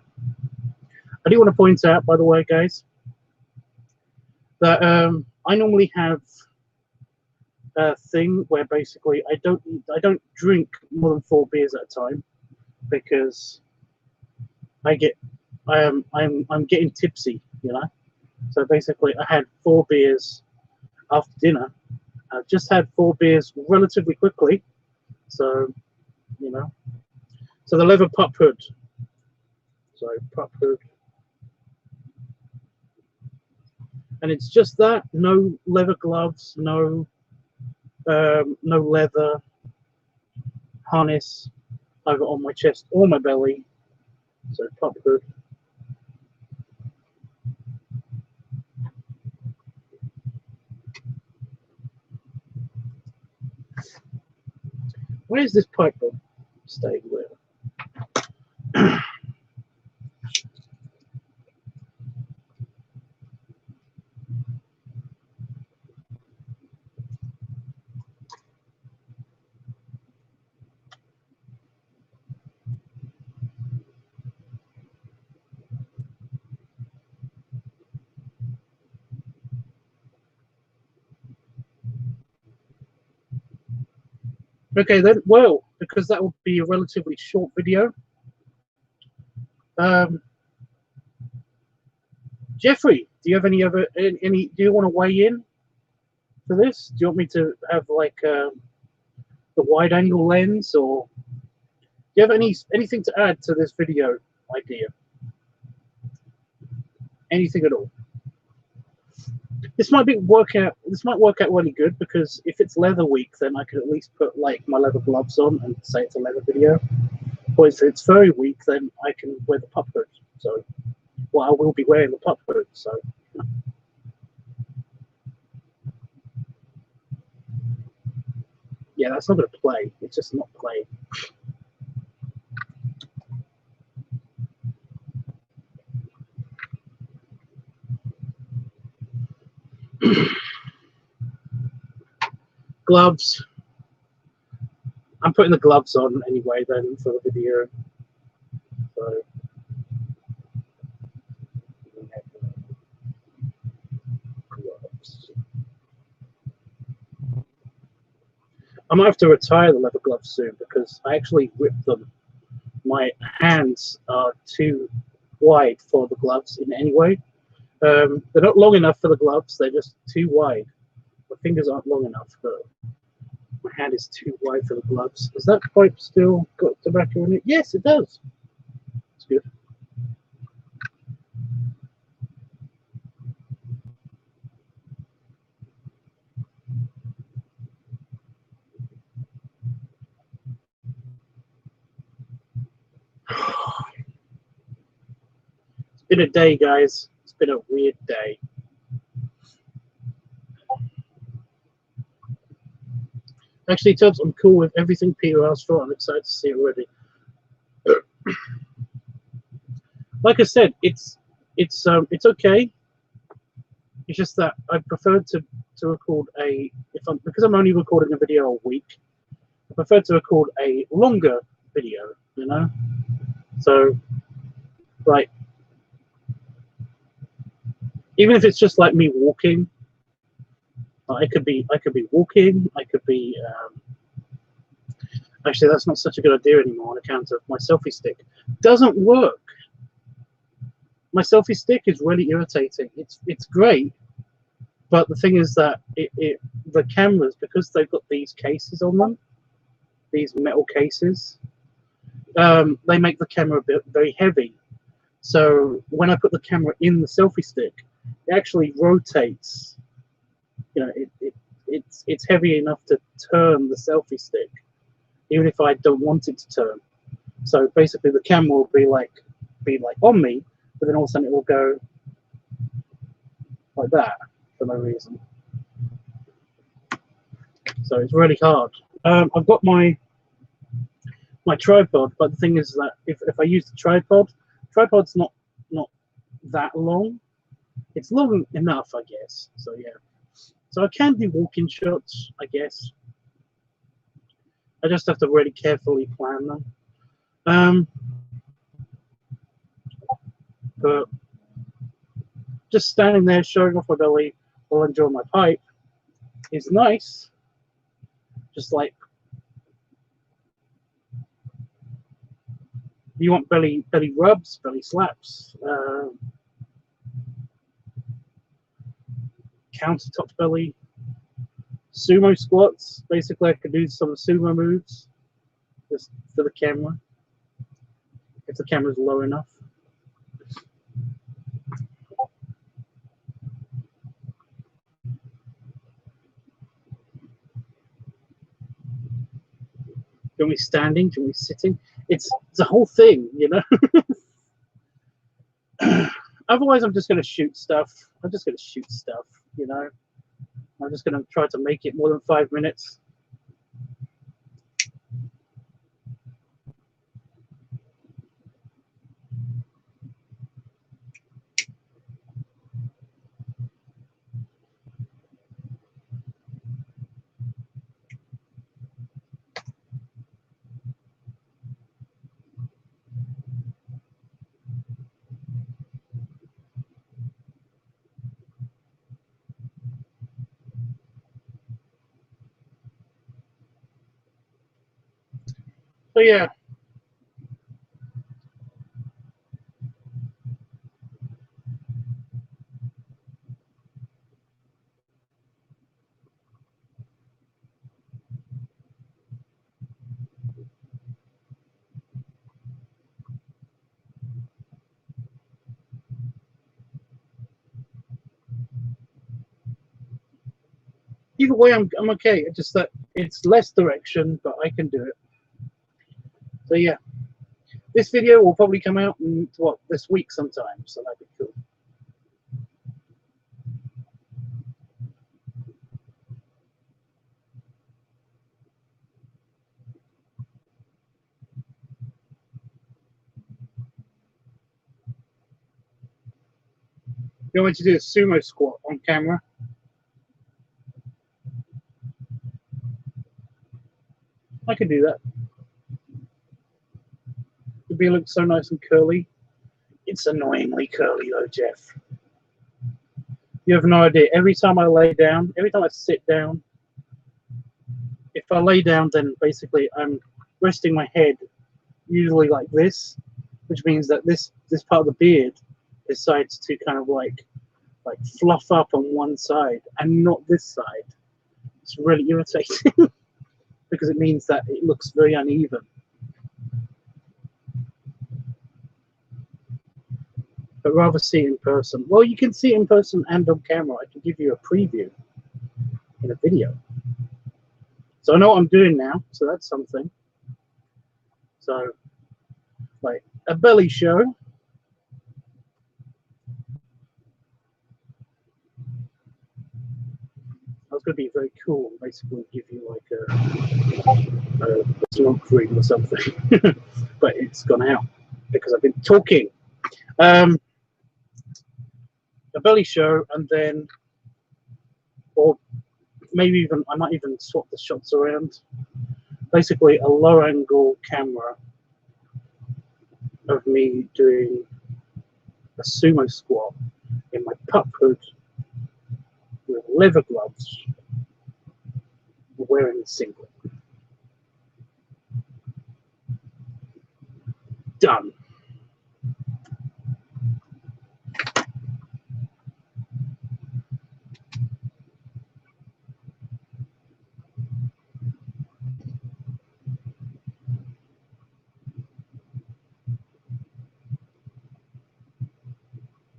I do want to point out, by the way, guys, that I normally have a thing where basically I don't drink more than 4 beers at a time because I'm getting tipsy, you know. So basically, I had 4 beers after dinner. I've just had 4 beers relatively quickly, so you know. So the leather pup hood. So pup hood. And it's just that, no leather gloves, no leather harness either on my chest or my belly. So pup hood. Where's this pipe bomb staying with? Okay then, well, because that will be a relatively short video. Jeffrey, do you have any other do you want to weigh in for this? Do you want me to have like the wide angle lens, or do you have anything to add to this video idea? Anything at all? This might work out really good, because if it's leather week, then I could at least put like my leather gloves on and say it's a leather video. Or if it's furry week, then I can wear the pup hood. So, well, I will be wearing the pup hood. So, yeah, that's not going to play. It's just not playing. Gloves. I'm putting the gloves on anyway then for the video. So, gloves. I might have to retire the leather gloves soon, because I actually ripped them. My hands are too wide for the gloves in any way. They're not long enough for the gloves. They're just too wide. My fingers aren't long enough, but my hand is too wide for the gloves. Has that pipe still got tobacco in it? Yes, it does. It's good. It's been a day, guys. It's been a weird day. Actually, Tubbs, I'm cool with everything Peter asked for. I'm excited to see it already. Like I said, it's okay. It's just that I prefer to record because I'm only recording a video a week. I prefer to record a longer video, you know. So, like, even if it's just like me walking, I could be walking. I could be. Actually, that's not such a good idea anymore on account of my selfie stick. Doesn't work. My selfie stick is really irritating. It's great, but the thing is that the cameras, because they've got these cases on them, these metal cases, they make the camera very heavy. So when I put the camera in the selfie stick, it actually rotates. You know, it's heavy enough to turn the selfie stick, even if I don't want it to turn. So basically, the camera will be like on me, but then all of a sudden it will go like that for no reason. So it's really hard. I've got my tripod, but the thing is that if I use the tripod's not that long. It's long enough, I guess. So yeah. So I can do walking shots, I guess. I just have to really carefully plan them. But just standing there showing off my belly while enjoying my pipe is nice. Just like, you want belly rubs, belly slaps, countertop belly, sumo squats. Basically, I could do some sumo moves just for the camera if the camera's low enough. Do you want me standing? Do you want me sitting? It's a whole thing, you know. Otherwise, I'm just going to shoot stuff. I'm just going to shoot stuff, you know. I'm just going to try to make it more than 5 minutes. So yeah. Either way, I'm okay. It's just that it's less direction, but I can do it. So yeah, this video will probably come out in what, this week sometime. So that'd be cool. You want me to do a sumo squat on camera? I can do that. It'd be look so nice and curly. It's annoyingly curly though, Jeff. You have no idea. Every time I lay down, every time I sit down, if I lay down, then basically I'm resting my head usually like this, which means that this part of the beard decides to kind of like fluff up on one side and not this side. It's really irritating because it means that it looks very uneven. But rather see it in person. Well, you can see it in person and on camera. I can give you a preview in a video. So I know what I'm doing now, so that's something. So, like a belly show. I was going to be very cool and basically give you like a smoke ring or something. But it's gone out because I've been talking. A belly show, and then, or maybe even, I might even swap the shots around. Basically a low angle camera of me doing a sumo squat in my pup hood with leather gloves, wearing a singlet. Done.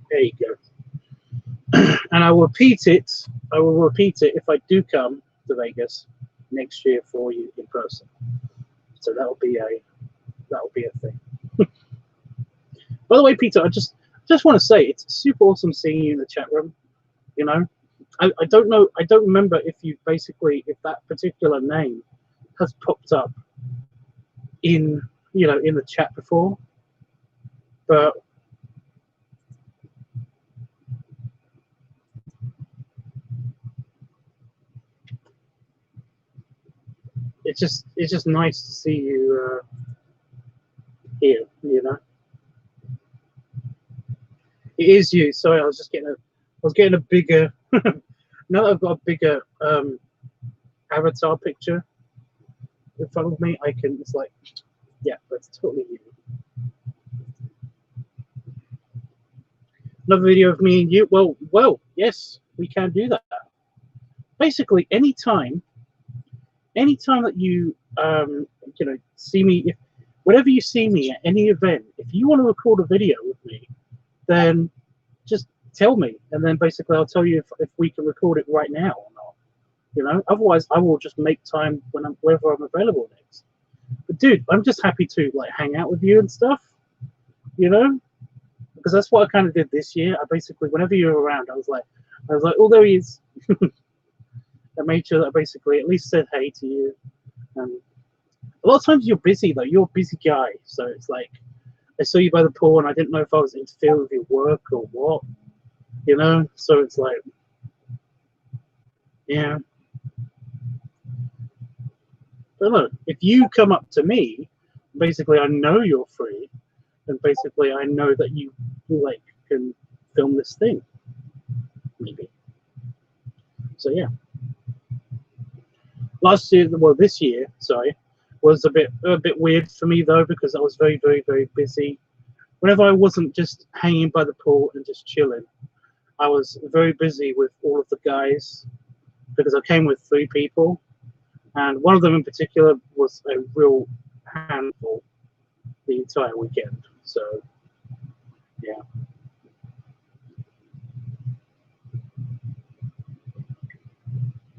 There you go. And I will repeat it. I will repeat it if I do come to Vegas next year for you in person. So that'll be a thing. By the way, Peter, I just want to say it's super awesome seeing you in the chat room. You know, I don't know. I don't remember if you basically, if that particular name has popped up in, you know, in the chat before, but it's just nice to see you here. You know, it is you. Sorry, I was getting a bigger. Now that I've got a bigger avatar picture in front of me, I can. It's like, yeah, that's totally you. Another video of me and you. Well, yes, we can do that. Basically, anytime that you you know, see me, if whenever you see me at any event, if you want to record a video with me, then just tell me, and then basically I'll tell you if we can record it right now or not. You know, otherwise I will just make time whenever I'm available next. But dude, I'm just happy to like hang out with you and stuff. You know, because that's what I kind of did this year. I basically, whenever you were around, I was like, oh, there he is. I made sure that I basically at least said hey to you. And a lot of times you're busy though. You're a busy guy, so it's like I saw you by the pool and I didn't know if I was interfering with your work or what. You know, so it's like, yeah. But look, if you come up to me, basically I know you're free, and basically I know that you like can film this thing, maybe. So yeah. Last year, well, this year, sorry, was a bit weird for me though, because I was very, very, very busy. Whenever I wasn't just hanging by the pool and just chilling, I was very busy with all of the guys, because I came with 3 people, and one of them in particular was a real handful the entire weekend. So yeah.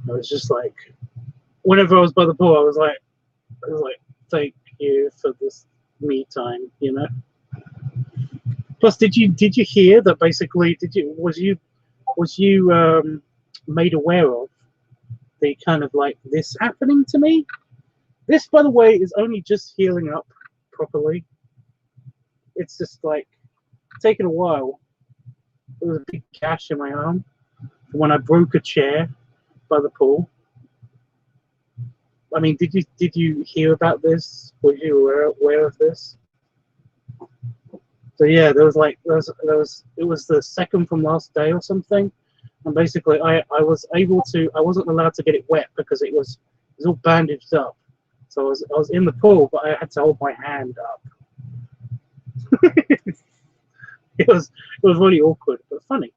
I was just like, whenever I was by the pool, I was like, thank you for this me time, you know. Plus, did you hear that basically? Was you made aware of the kind of like this happening to me? This, by the way, is only just healing up properly. It's just like taken a while. There was a big gash in my arm when I broke a chair by the pool. I mean, did you hear about this? Were you aware of this? So yeah, there was it was the second from last day or something, and basically I was able to, I wasn't allowed to get it wet because it was all bandaged up. So I was in the pool, but I had to hold my hand up. it was really awkward but funny.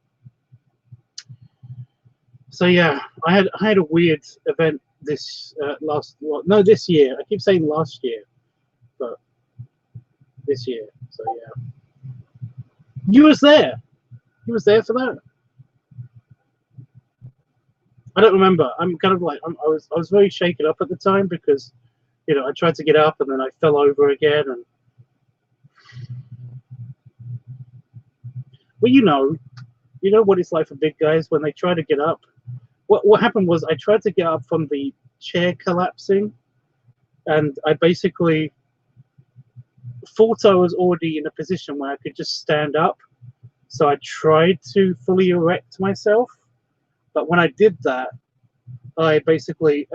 So yeah, I had a weird event this this year. I keep saying last year, but this year. So yeah, you was there. You was there for that. I don't remember. I'm kind of like I was very shaken up at the time because, you know, I tried to get up and then I fell over again, and well, you know what it's like for big guys when they try to get up. What happened was I tried to get up from the chair collapsing, and I basically thought I was already in a position where I could just stand up. So I tried to fully erect myself, but when I did that, I basically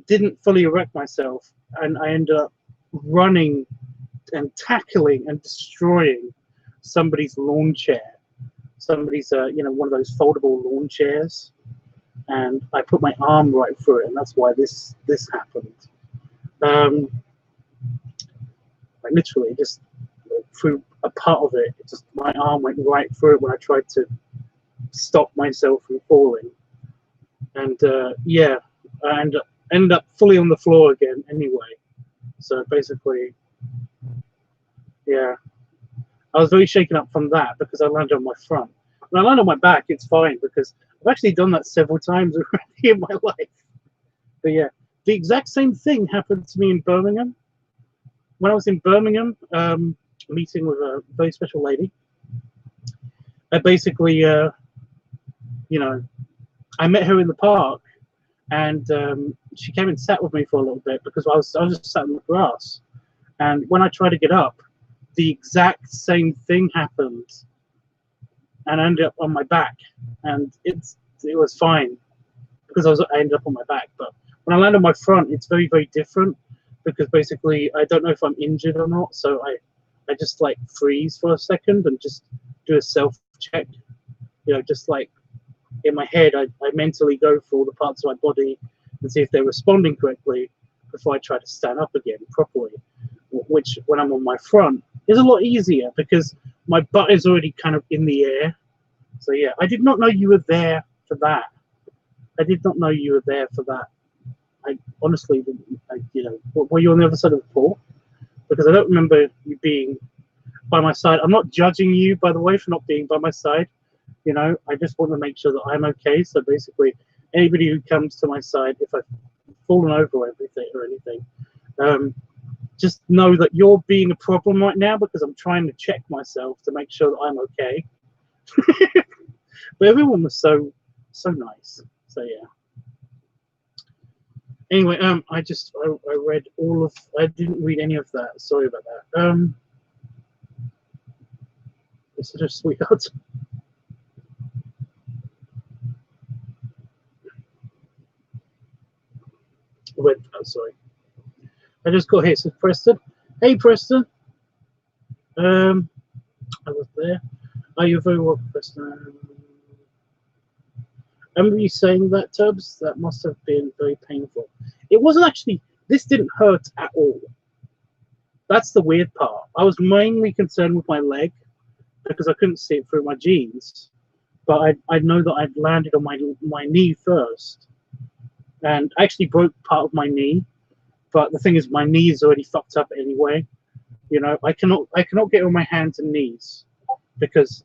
didn't fully erect myself, and I ended up running and tackling and destroying somebody's lawn chair. Somebody's one of those foldable lawn chairs, and I put my arm right through it, and that's why this happened. I literally just through a part of it, just my arm went right through it when I tried to stop myself from falling, and yeah, and ended up fully on the floor again anyway. So basically, yeah, I was very shaken up from that because I landed on my front. When I land on my back, it's fine because I've actually done that several times already in my life. But yeah, the exact same thing happened to me in Birmingham. When I was in Birmingham, meeting with a very special lady, I basically, you know, I met her in the park, and she came and sat with me for a little bit because I was just sat in the grass. And when I tried to get up, the exact same thing happened, and I ended up on my back, and it was fine because I ended up on my back. But when I land on my front, it's very, very different because basically I don't know if I'm injured or not, so I just like freeze for a second and just do a self check, you know, just like in my head I mentally go through all the parts of my body and see if they're responding correctly before I try to stand up again properly, which when I'm on my front is a lot easier because my butt is already kind of in the air. So yeah, I did not know you were there for that. I did not know you were there for that. I honestly didn't. You know, were you on the other side of the pool? Because I don't remember you being by my side. I'm not judging you, by the way, for not being by my side. You know, I just want to make sure that I'm okay. So basically, anybody who comes to my side, if I've fallen over or anything, just know that you're being a problem right now because I'm trying to check myself to make sure that I'm okay. But everyone was so nice. So yeah. Anyway, I read all of. I didn't read any of that. Sorry about that. It's such a sweetheart. Wait, oh, sorry. I just got here. So Preston. Hey, Preston. I was there. Oh, you're very welcome, Preston. I remember you saying that, Tubbs. That must have been very painful. It wasn't actually this didn't hurt at all. That's the weird part. I was mainly concerned with my leg because I couldn't see it through my jeans. But I know that I'd landed on my knee first, and I actually broke part of my knee. But the thing is, my knee is already fucked up anyway. You know, I cannot get on my hands and knees because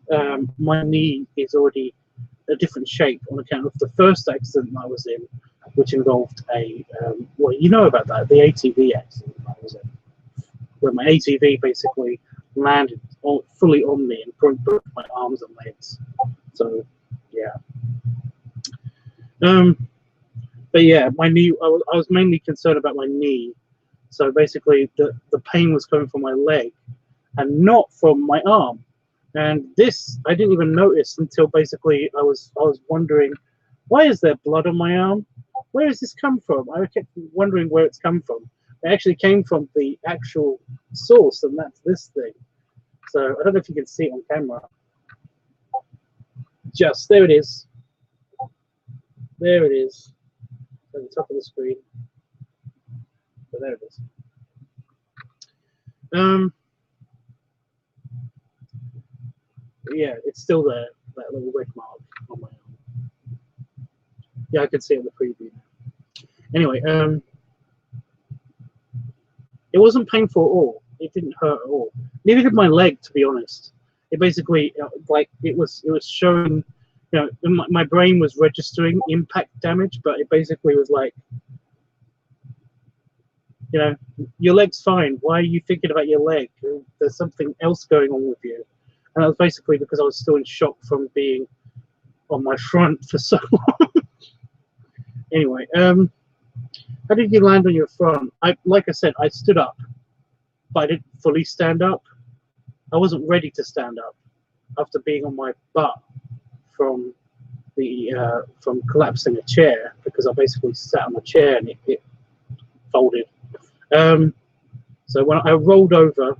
my knee is already a different shape on account of the first accident I was in, which involved a well, you know about that, the ATV accident I was in, where my ATV basically landed fully on me and broke my arms and legs. So yeah, but yeah, my knee. I was mainly concerned about my knee. So basically, the pain was coming from my leg, and not from my arm. And this I didn't even notice until basically I was wondering, why is there blood on my arm? Where does this come from? I kept wondering where it's come from. It actually came from the actual source, and that's this thing. So I don't know if you can see it on camera. Just there it is. There it is. At the top of the screen. So there it is. Yeah, it's still there. That little red mark on my arm. Yeah, I could see it in the preview. Anyway, it wasn't painful at all. It didn't hurt at all. Neither did my leg, to be honest. It basically, like, it was showing, you know, my brain was registering impact damage, but it basically was like, you know, your leg's fine. Why are you thinking about your leg? There's something else going on with you. And that was basically because I was still in shock from being on my front for so long. Anyway, how did you land on your front? Like I said, I stood up, but I didn't fully stand up. I wasn't ready to stand up after being on my butt from collapsing a chair, because I basically sat on a chair and it folded. So when I rolled over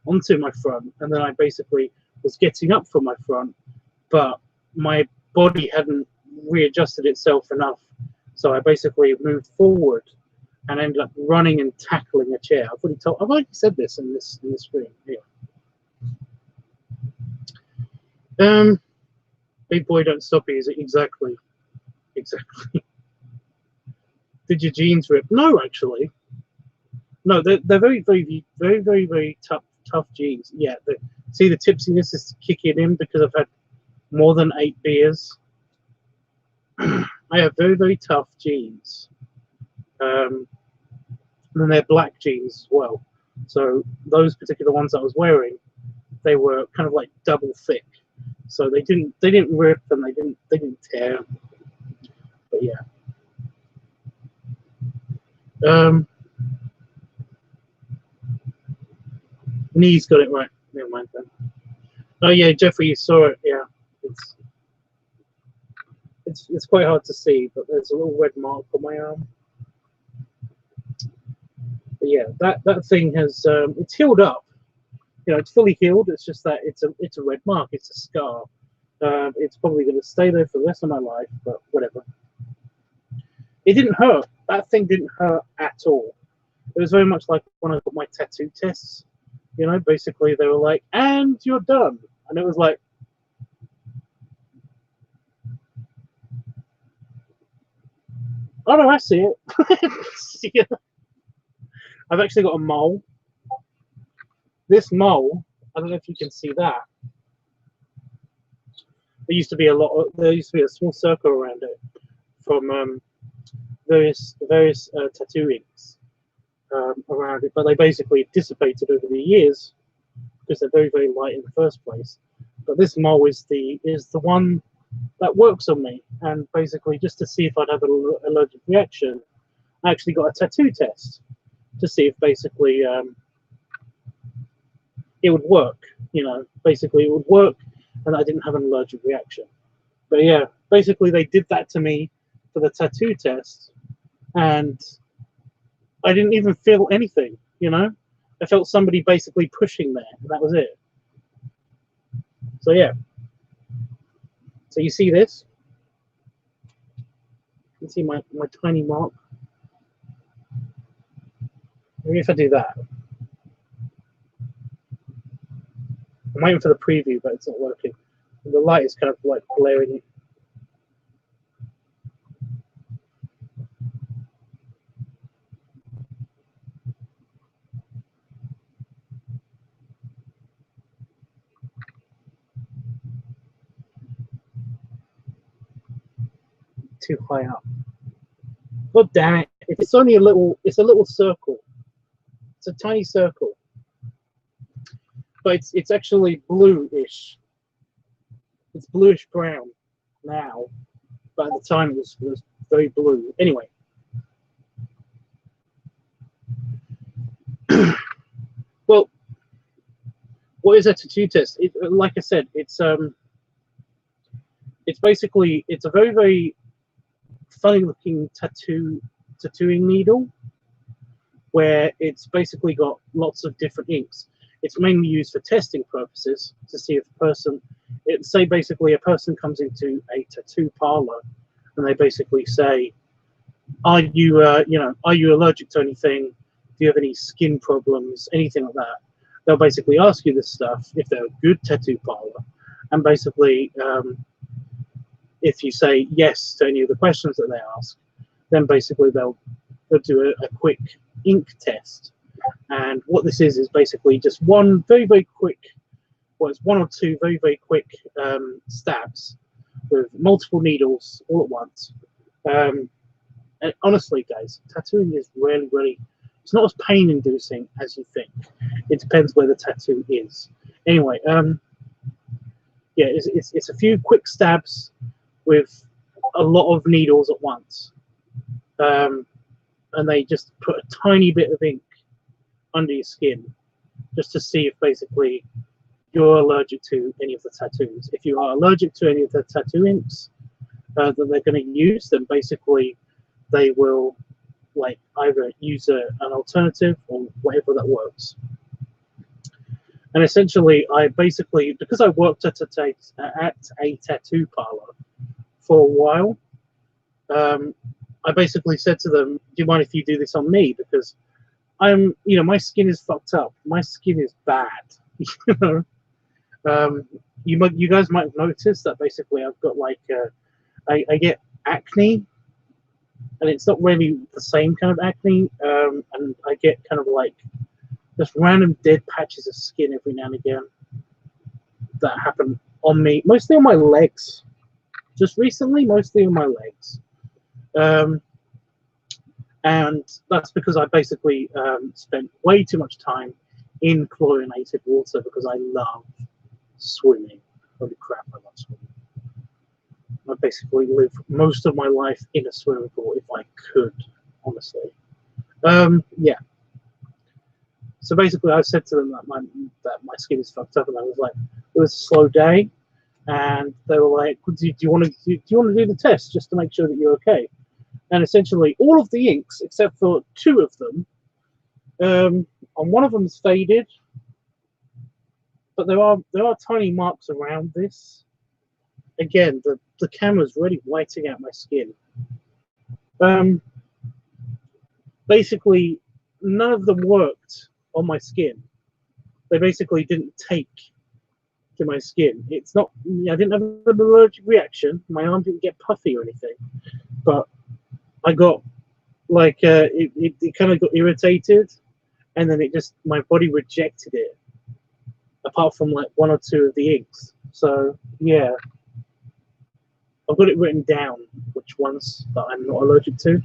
onto my front, and then I basically was getting up from my front, but my body hadn't readjusted itself enough. So I basically moved forward and ended up running and tackling a chair. I've already said this in this screen here. Big boy, don't stop easy. Exactly. Did your jeans rip? No, actually. No, they're very tough jeans. Yeah. See, the tipsiness is kicking in because I've had more than 8 beers. I have very tough jeans. And then they're black jeans as well. So those particular ones I was wearing, they were kind of like double thick. So they didn't rip and they didn't tear. But yeah. Knees got it right. Never mind then. Oh yeah, Jeffrey, you saw it. Yeah, it's quite hard to see, but there's a little red mark on my arm. But yeah, that thing has it's healed up. You know, it's fully healed. It's just that it's a red mark. It's a scar. It's probably going to stay there for the rest of my life, but whatever. It didn't hurt. That thing didn't hurt at all. It was very much like when I got my tattoo tests. You know, basically they were like, and you're done. And it was like, oh no, I see it. Yeah. I've actually got a mole. This mole, I don't know if you can see that. There used to be a small circle around it from various tattoo inks around it, but they basically dissipated over the years because they're very light in the first place. But this mole is the one that works on me, and basically just to see if I'd have an allergic reaction, I actually got a tattoo test to see if basically it would work. You know, basically it would work, and I didn't have an allergic reaction. But yeah, basically they did that to me for the tattoo test, and I didn't even feel anything. You know, I felt somebody basically pushing there, and that was it. So yeah. So you see this? You can see my tiny mark. Maybe if I do that. I'm waiting for the preview, but it's not working. The light is kind of like glaring. Too high up. God damn it! It's only a little. It's a little circle. It's a tiny circle, but it's actually bluish. It's bluish brown now, but at the time it was very blue. Anyway, well, what is a tattoo test? Like I said, it's basically it's a very funny looking tattooing needle, where it's basically got lots of different inks. It's mainly used for testing purposes to see if a person, say basically a person comes into a tattoo parlor and they basically say, are you are you allergic to anything? Do you have any skin problems? Anything like that? They'll basically ask you this stuff if they're a good tattoo parlor, and basically if you say yes to any of the questions that they ask, then basically they'll do a quick ink test. And what this is basically just one very quick, well, it's one or two very quick stabs with multiple needles all at once. And honestly, guys, tattooing is really, it's not as pain inducing as you think. It depends where the tattoo is. Anyway, yeah, it's a few quick stabs with a lot of needles at once. And they just put a tiny bit of ink under your skin just to see if basically you're allergic to any of the tattoos. If you are allergic to any of the tattoo inks that they're going to use, then basically they will like either use an alternative or whatever that works. And essentially, I basically, because I worked at a tattoo parlor for a while, I basically said to them, do you mind if you do this on me? Because I'm, my skin is fucked up. My skin is bad. You guys might have noticed that basically I've got like, I get acne, and it's not really the same kind of acne. And I get kind of like just random dead patches of skin every now and again that happen on me, mostly on my legs. Just recently, mostly on my legs. And that's because I basically spent way too much time in chlorinated water because I love swimming. Holy crap, I love swimming. I basically live most of my life in a swimming pool if I could, honestly. Yeah. So basically, I said to them that my skin is fucked up, and I was like, it was a slow day, and they were like, do you want to do the test just to make sure that you're okay? And essentially, all of the inks, except for two of them, on one of them is faded, but there are tiny marks around this. Again, the camera's really whiting out my skin. Basically, none of them worked on my skin. They basically didn't take to my skin. It's not, I didn't have an allergic reaction. My arm didn't get puffy or anything, but I got like it kind of got irritated, and then it just, my body rejected it, apart from like one or two of the inks. So yeah, I've got it written down which ones that I'm not allergic to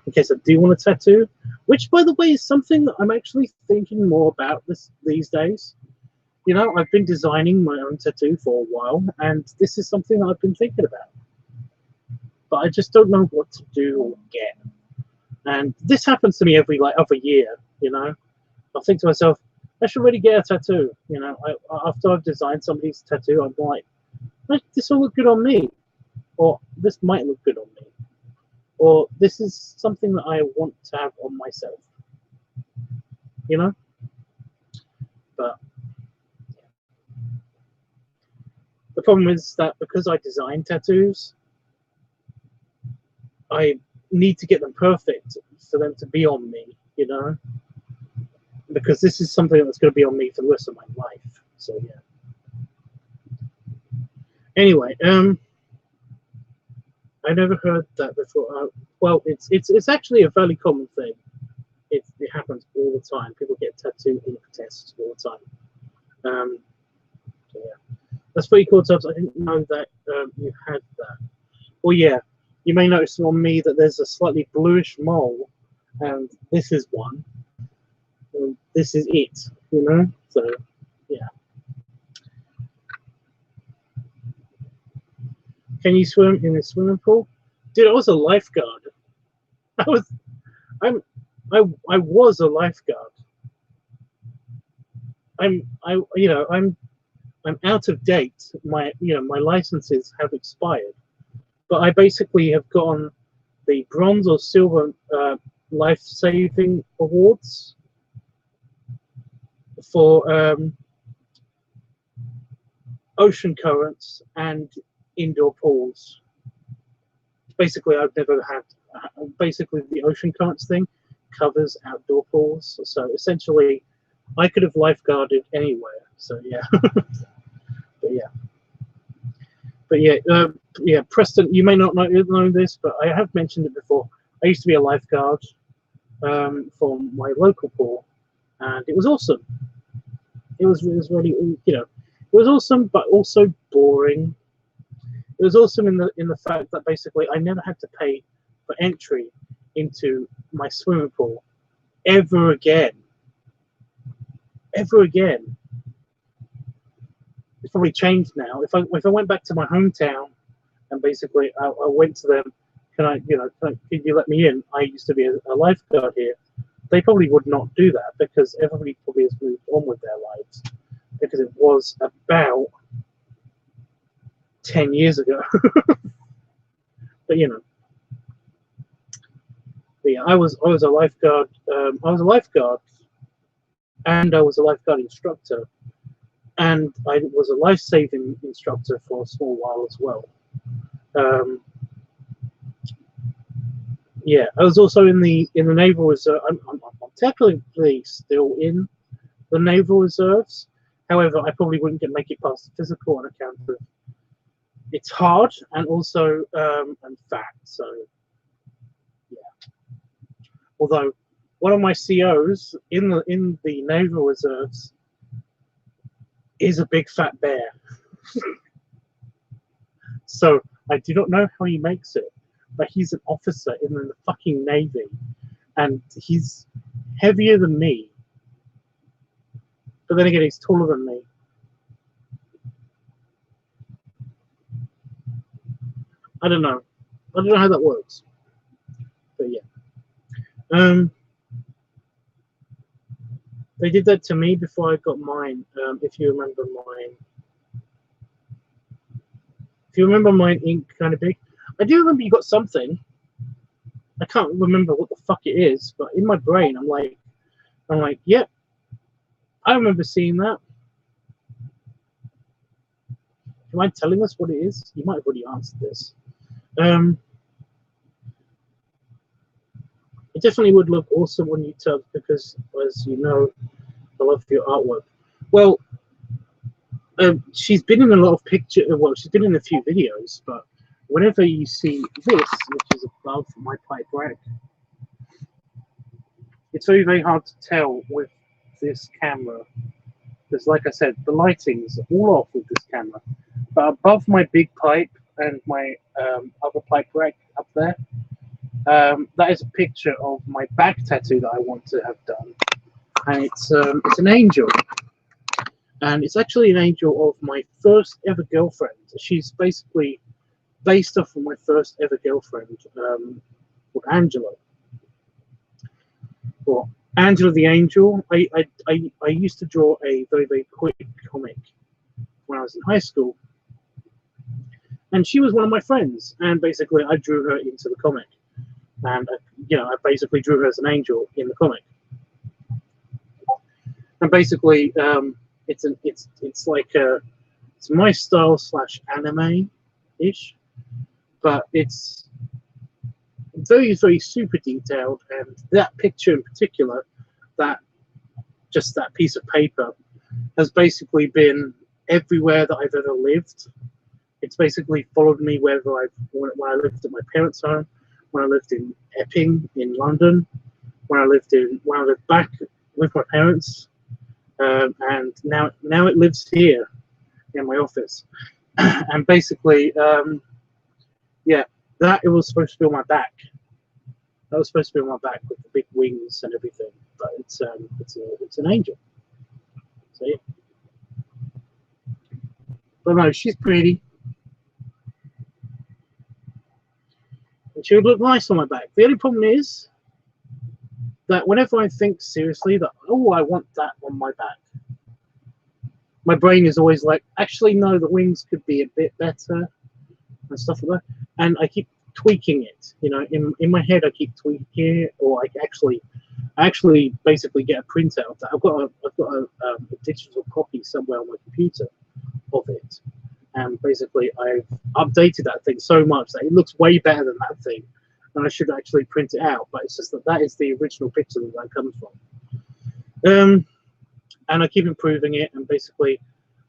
in case I do want a tattoo, which by the way is something that I'm actually thinking more about these days. I've been designing my own tattoo for a while, and this is something that I've been thinking about, but I just don't know what to do or get. And this happens to me every other year. I think to myself, I should really get a tattoo. After I've designed somebody's tattoo, I'm like, this will look good on me, or this might look good on me, or this is something that I want to have on myself. But the problem is that because I design tattoos, I need to get them perfect for them to be on me, because this is something that's going to be on me for the rest of my life. So yeah. Anyway, I never heard that before. Well, it's actually a fairly common thing. It happens all the time. People get tattoo ink tests all the time. So yeah, that's pretty cool, Tubbs. I didn't know that you had that. Well, yeah, you may notice on me that there's a slightly bluish mole, and this is one. And this is it, you know. So yeah. Can you swim in a swimming pool? Dude, I was a lifeguard. I was, I was a lifeguard. I'm out of date. My licenses have expired, but I basically have gotten the bronze or silver life-saving awards for ocean currents and indoor pools. Basically, I've never had. Basically, the ocean currents thing covers outdoor pools, so essentially, I could have lifeguarded anywhere. So yeah, but yeah, Preston. You may not know this, but I have mentioned it before. I used to be a lifeguard for my local pool, and it was awesome. It was really, it was awesome, but also boring. It was awesome in the fact that basically I never had to pay for entry into my swimming pool ever again. Ever again. It's probably changed now. If I went back to my hometown and basically I went to them, can you let me in? I used to be a lifeguard here. They probably would not do that because everybody probably has moved on with their lives, because it was about 10 years ago. But yeah, I was a lifeguard. I was a lifeguard, and I was a lifeguard instructor, and I was a life-saving instructor for a small while as well. Yeah, I was also in the naval reserve. I'm technically still in the naval reserves. However, I probably wouldn't make it past the physical on account of it's hard and also and fat. So yeah. Although one of my COs in the naval reserves is a big fat bear. So I do not know how he makes it, but he's an officer in the fucking Navy, and he's heavier than me. But then again, he's taller than me. I don't know. I don't know how that works. But yeah. They did that to me before I got mine. If you remember mine. If you remember mine, ink kind of big. I do remember you got something. I can't remember what the fuck it is, but in my brain, I'm like, yep, I remember seeing that. Do you mind telling us what it is? You might have already answered this. It definitely would look awesome on YouTube because, as you know, I love your artwork. Well, she's been in a lot of pictures. Well, she's been in a few videos, but whenever you see this, which is above my pipe rack, it's very, very hard to tell with this camera. Because, like I said, the lighting's all off with this camera. But above my big pipe and my other pipe rack up there, that is a picture of my back tattoo that I want to have done. And it's an angel. And it's actually an angel of my first ever girlfriend. She's basically based off of my first ever girlfriend, called Angela. Well, Angela the Angel. I used to draw a very, very quick comic when I was in high school. And she was one of my friends. And basically I drew her into the comic. And I basically drew her as an angel in the comic. And basically, it's my style / anime-ish, but it's very, very super detailed. And that picture in particular, that just that piece of paper, has basically been everywhere that I've ever lived. It's basically followed me when I lived at my parents' home, when I lived in Epping in London, when I lived back with my parents, and now it lives here in my office. And basically, yeah, that it was supposed to be on my back. That was supposed to be on my back with the big wings and everything, but it's an angel. So yeah. But no, she's pretty. And she would look nice on my back. The only problem is that whenever I think seriously that, oh, I want that on my back, my brain is always like, actually, no, the wings could be a bit better and stuff like that. And I keep tweaking it. You know, in my head, I keep tweaking it, or I actually basically get a printout of that. I've got a digital copy somewhere on my computer of it. And basically, I've updated that thing so much that it looks way better than that thing. And I should actually print it out, but it's just that is the original picture that comes from. And I keep improving it, and basically,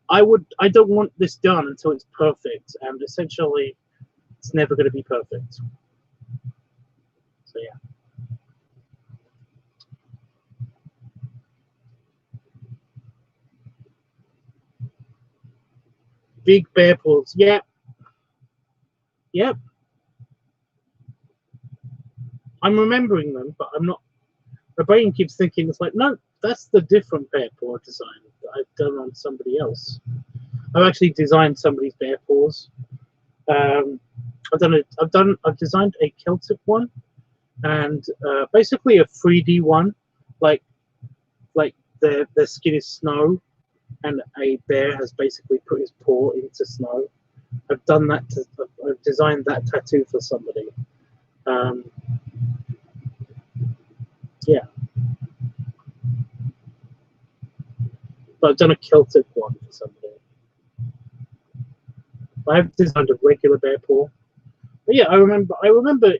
I don't want this done until it's perfect, and essentially, it's never going to be perfect. So yeah. Big bear paws. Yep. Yep. I'm remembering them, but I'm not. My brain keeps thinking it's like, no, that's the different bear paw design that I've done on somebody else. I've actually designed somebody's bear paws. I've designed a Celtic one, and basically a 3D one, like their skin is snow, and a bear has basically put his paw into snow. I've done that. I've designed that tattoo for somebody. Yeah, but I've done a Celtic one for somebody. I've designed a regular bear paw. But yeah, I remember it. I remember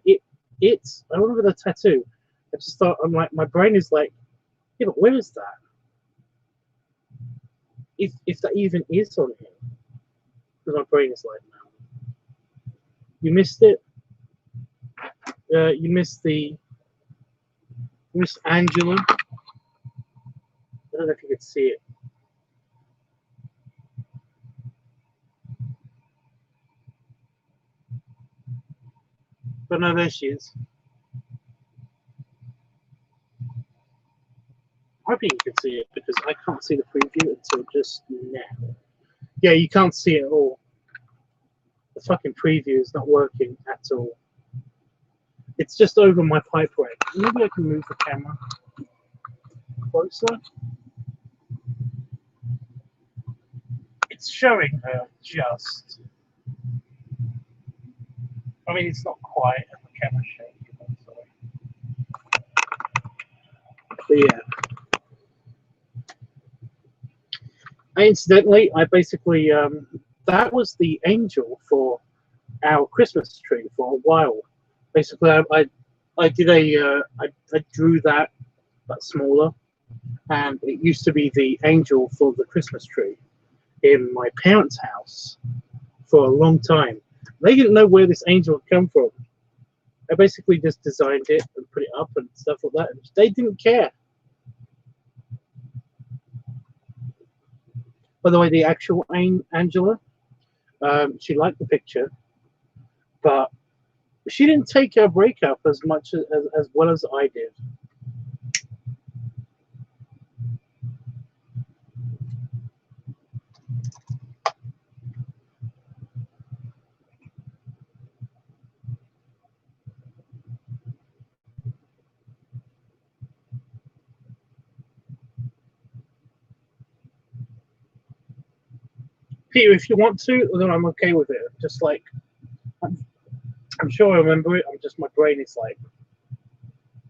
the tattoo. I just thought, I'm like, my brain is like, yeah, but where is that? If that even is on here, because my brain is like, no, you missed it. You missed Angela. I don't know if you could see it. But no, there she is. I hope you can see it, because I can't see the preview until just now. Yeah, you can't see it at all. The fucking preview is not working at all. It's just over my pipe rack. Maybe I can move the camera closer. It's showing her just. I mean, it's not quite as the camera shaking. I'm sorry. But yeah. Incidentally, I basically that was the angel for our Christmas tree for a while. Basically, I did I drew that, but smaller, and it used to be the angel for the Christmas tree in my parents' house for a long time. They didn't know where this angel had come from. I basically just designed it and put it up and stuff like that, and they didn't care. By the way, the actual Angela, she liked the picture, but she didn't take her breakup as much as well as I did. Peter, if you want to, then I'm okay with it. Just like, I'm sure I remember it. My brain is like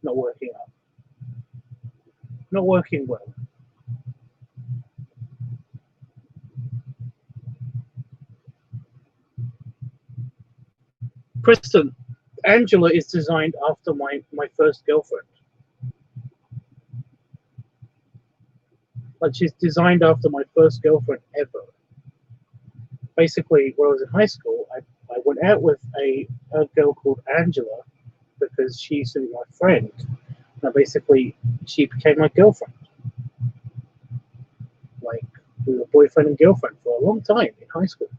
not working out, not working well. Preston, Angela is designed after my first girlfriend. Like, she's designed after my first girlfriend ever. Basically, when I was in high school, I went out with a girl called Angela because she used to be my friend. And basically, she became my girlfriend. Like, we were boyfriend and girlfriend for a long time in high school.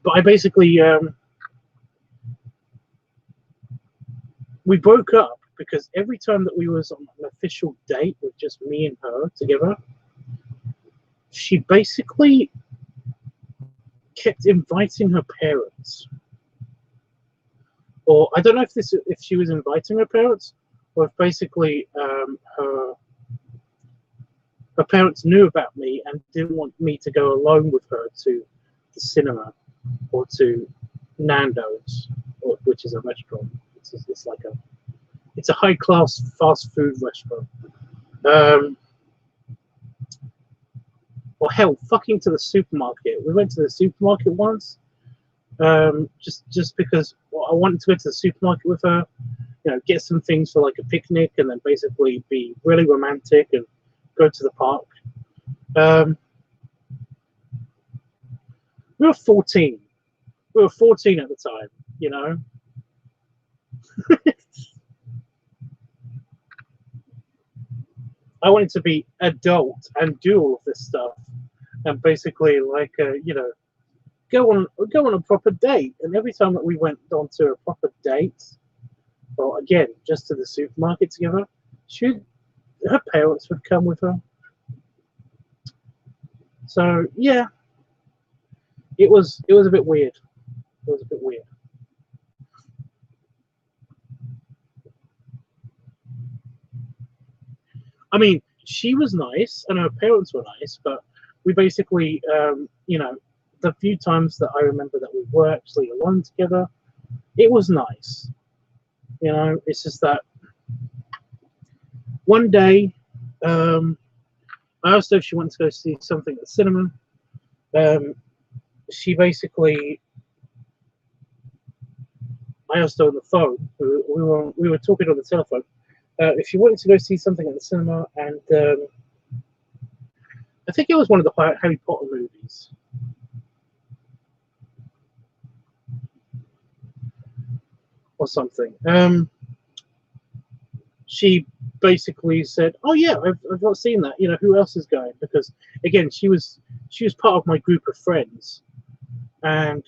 But I basically, we broke up because every time that we was on an official date with just me and her together, she basically kept inviting her parents. Or I don't know if she was inviting her parents, or if basically her parents knew about me and didn't want me to go alone with her to the cinema or to Nando's, which is a restaurant. It's like it's a high class fast food restaurant. Or hell, fucking to the supermarket. We went to the supermarket once, just because I wanted to go to the supermarket with her, you know, get some things for like a picnic, and then basically be really romantic and go to the park. We were 14. We were 14 at the time, you know. I wanted to be adult and do all of this stuff, and basically, like, you know, go on a proper date. And every time that we went on to a proper date, or again, just to the supermarket together, her parents would come with her. So yeah, it was a bit weird. It was a bit weird. I mean, she was nice and her parents were nice, but we basically, you know, the few times that I remember that we were actually alone together, it was nice. You know, it's just that one day, I asked her if she wanted to go see something at the cinema. She basically, I asked her on the phone. We were talking on the telephone. If she wanted to go see something at the cinema, and I think it was one of the Harry Potter movies. Or something. She basically said, "Oh yeah, I've not seen that. You know, who else is going?" Because again, she was part of my group of friends, and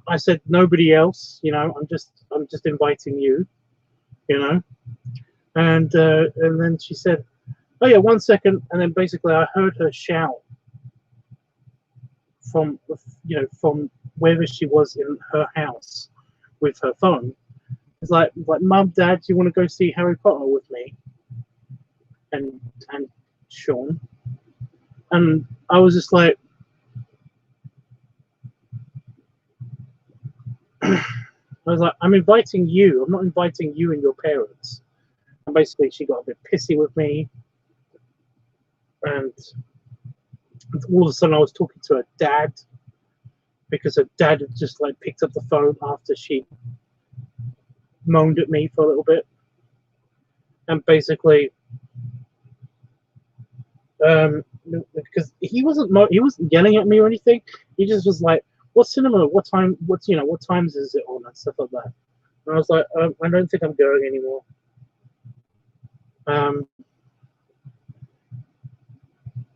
I said, "Nobody else. You know, I'm just inviting you. You know." And then she said, "Oh yeah, 1 second," and then basically I heard her shout from, you know, from wherever she was in her house with her phone. It's like, Mum, Dad, do you want to go see Harry Potter with me? And Sean. And I was just like, I was like, I'm inviting you. I'm not inviting you and your parents. And basically, she got a bit pissy with me. And all of a sudden, I was talking to her dad because her dad had just like picked up the phone after she moaned at me for a little bit. And basically, because he wasn't yelling at me or anything. He just was like, "What cinema? What time? What times is it on?" and stuff like that. And I was like, "I don't think I'm going anymore."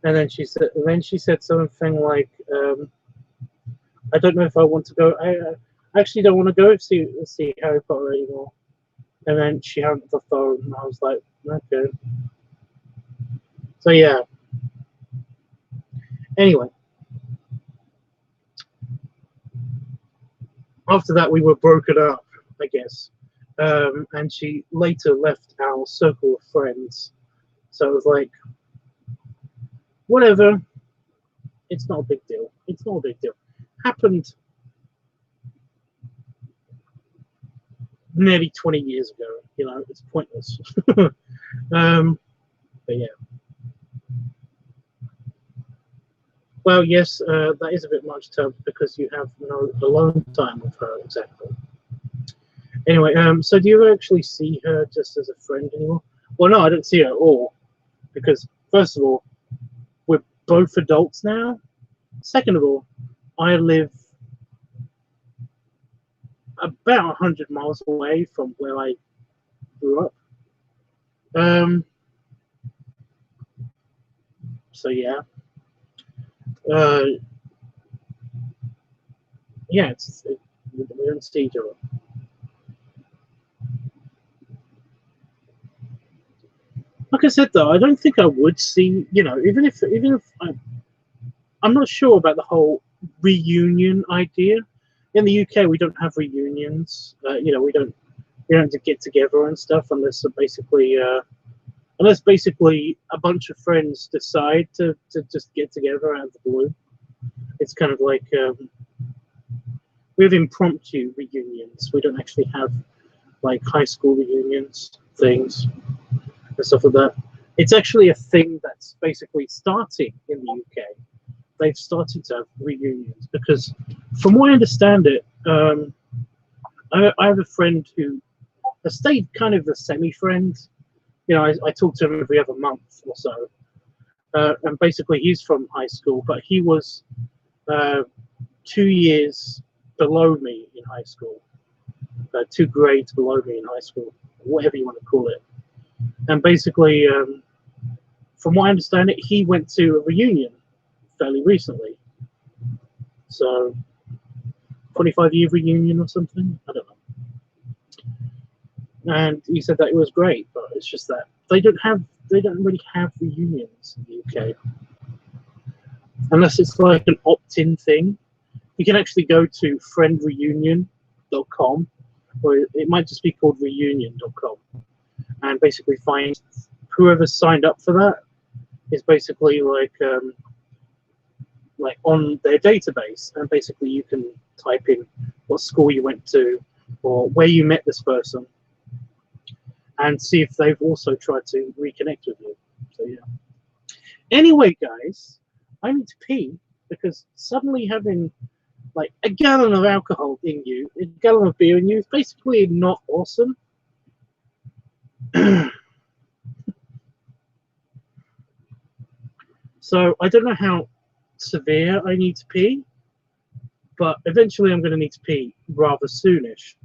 And then she said something like, "I don't know if I want to go. I actually don't want to go see Harry Potter anymore." And then she hung up the phone, and I was like, "Okay." So yeah. Anyway, after that, we were broken up, I guess. And she later left our circle of friends. So it was like, whatever. It's not a big deal. It's not a big deal. Happened nearly 20 years ago. You know, it's pointless. But yeah. Well, yes, that is a bit much to because you have no alone time with her exactly. Anyway, so do you actually see her just as a friend anymore? Well, no, I don't see her at all because first of all, we're both adults now. Second of all, I live about 100 miles away from where I grew up. So yeah, uh, yeah, we don't see each other. Like I said though, I don't think I would see. You know, even if I'm not sure about the whole reunion idea. In the UK, we don't have reunions. You know, we don't have to get together and stuff unless basically a bunch of friends decide to just get together out of the blue. It's kind of like we have impromptu reunions. We don't actually have like high school reunions things and stuff like that. It's actually a thing that's basically starting in the UK. They've started to have reunions because, from what I understand it, I have a friend who has stayed kind of a semi-friend. You know, I talk to him every other month or so, and basically he's from high school, but he was 2 years below me in high school, 2 grades below me in high school, whatever you want to call it. And basically, from what I understand it, he went to a reunion fairly recently. So, 25-year reunion or something? I don't know. And he said that it was great, but it's just that they don't really have reunions in the UK. Unless it's like an opt-in thing. You can actually go to friendreunion.com, or it might just be called reunion.com, and basically find whoever signed up for that is basically like on their database, and basically you can type in what school you went to or where you met this person and see if they've also tried to reconnect with you. So yeah. Anyway, guys, I need to pee because suddenly having like a gallon of alcohol in you, a gallon of beer in you is basically not awesome. So I don't know how severe I need to pee, but eventually I'm going to need to pee rather soonish.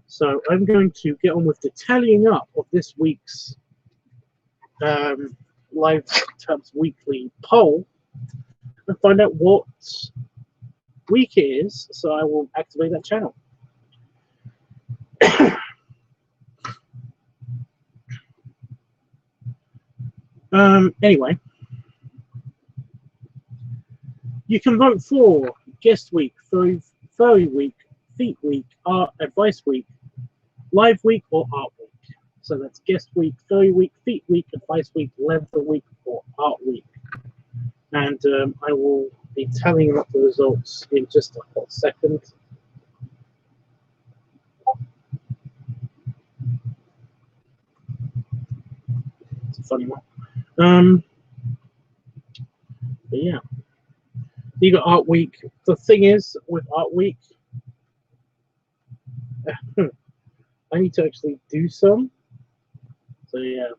So I'm going to get on with the tallying up of this week's LiveTUBBSweekly poll and find out what week it is, so I will activate that channel. Anyway, you can vote for Guest Week, Furry Week, Feet Week, Art Advice Week, Live Week, or Art Week. So that's Guest Week, Furry Week, Feet Week, Advice Week, Leather Week, or Art Week. And I will be tallying up the results in just a hot second. It's a funny one. But yeah. You got Art Week. The thing is, with Art Week, I need to actually do some. So yeah,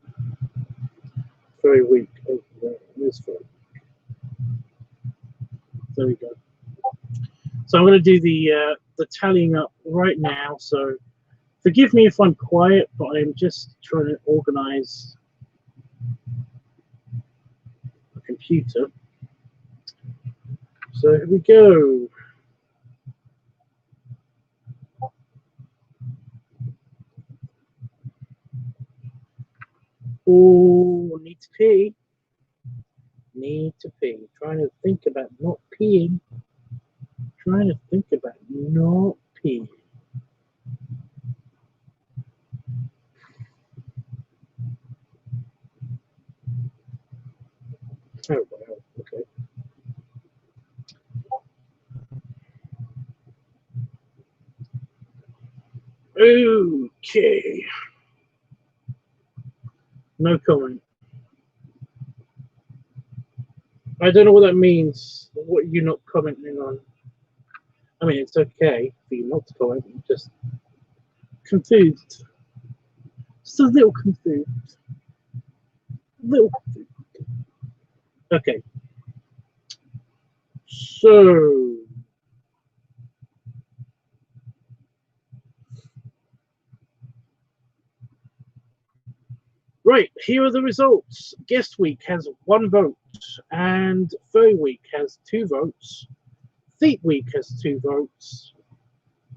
Furry Week. Oh, it is Furry Week. There we go. So I'm going to do the tallying up right now. So forgive me if I'm quiet, but I'm just trying to organize the computer. So here we go. Oh, need to pee. Need to pee. Trying to think about not peeing. Trying to think about not peeing. Oh, wow. Okay. Okay. No comment. I don't know what that means. What are you not commenting on? I mean, it's okay for you not to comment. I'm just confused. Just a little confused. A little confused. Okay. So, right, here are the results. Guest week has 1 vote, and Furry week has 2 votes. Feet week has 2 votes,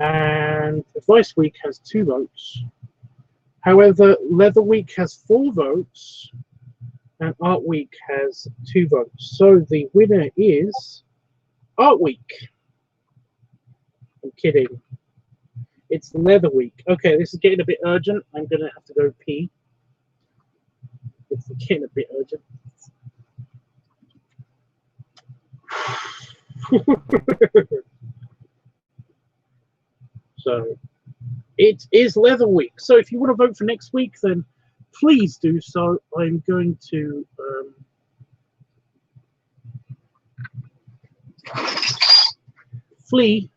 and Advice week has 2 votes. However, Leather week has 4 votes, and Art week has 2 votes. So the winner is Art week. I'm kidding. It's Leather week. Okay, this is getting a bit urgent. I'm gonna have to go pee. It's getting a bit urgent. So it is Leather week. So if you want to vote for next week, then please do so. I'm going to flee.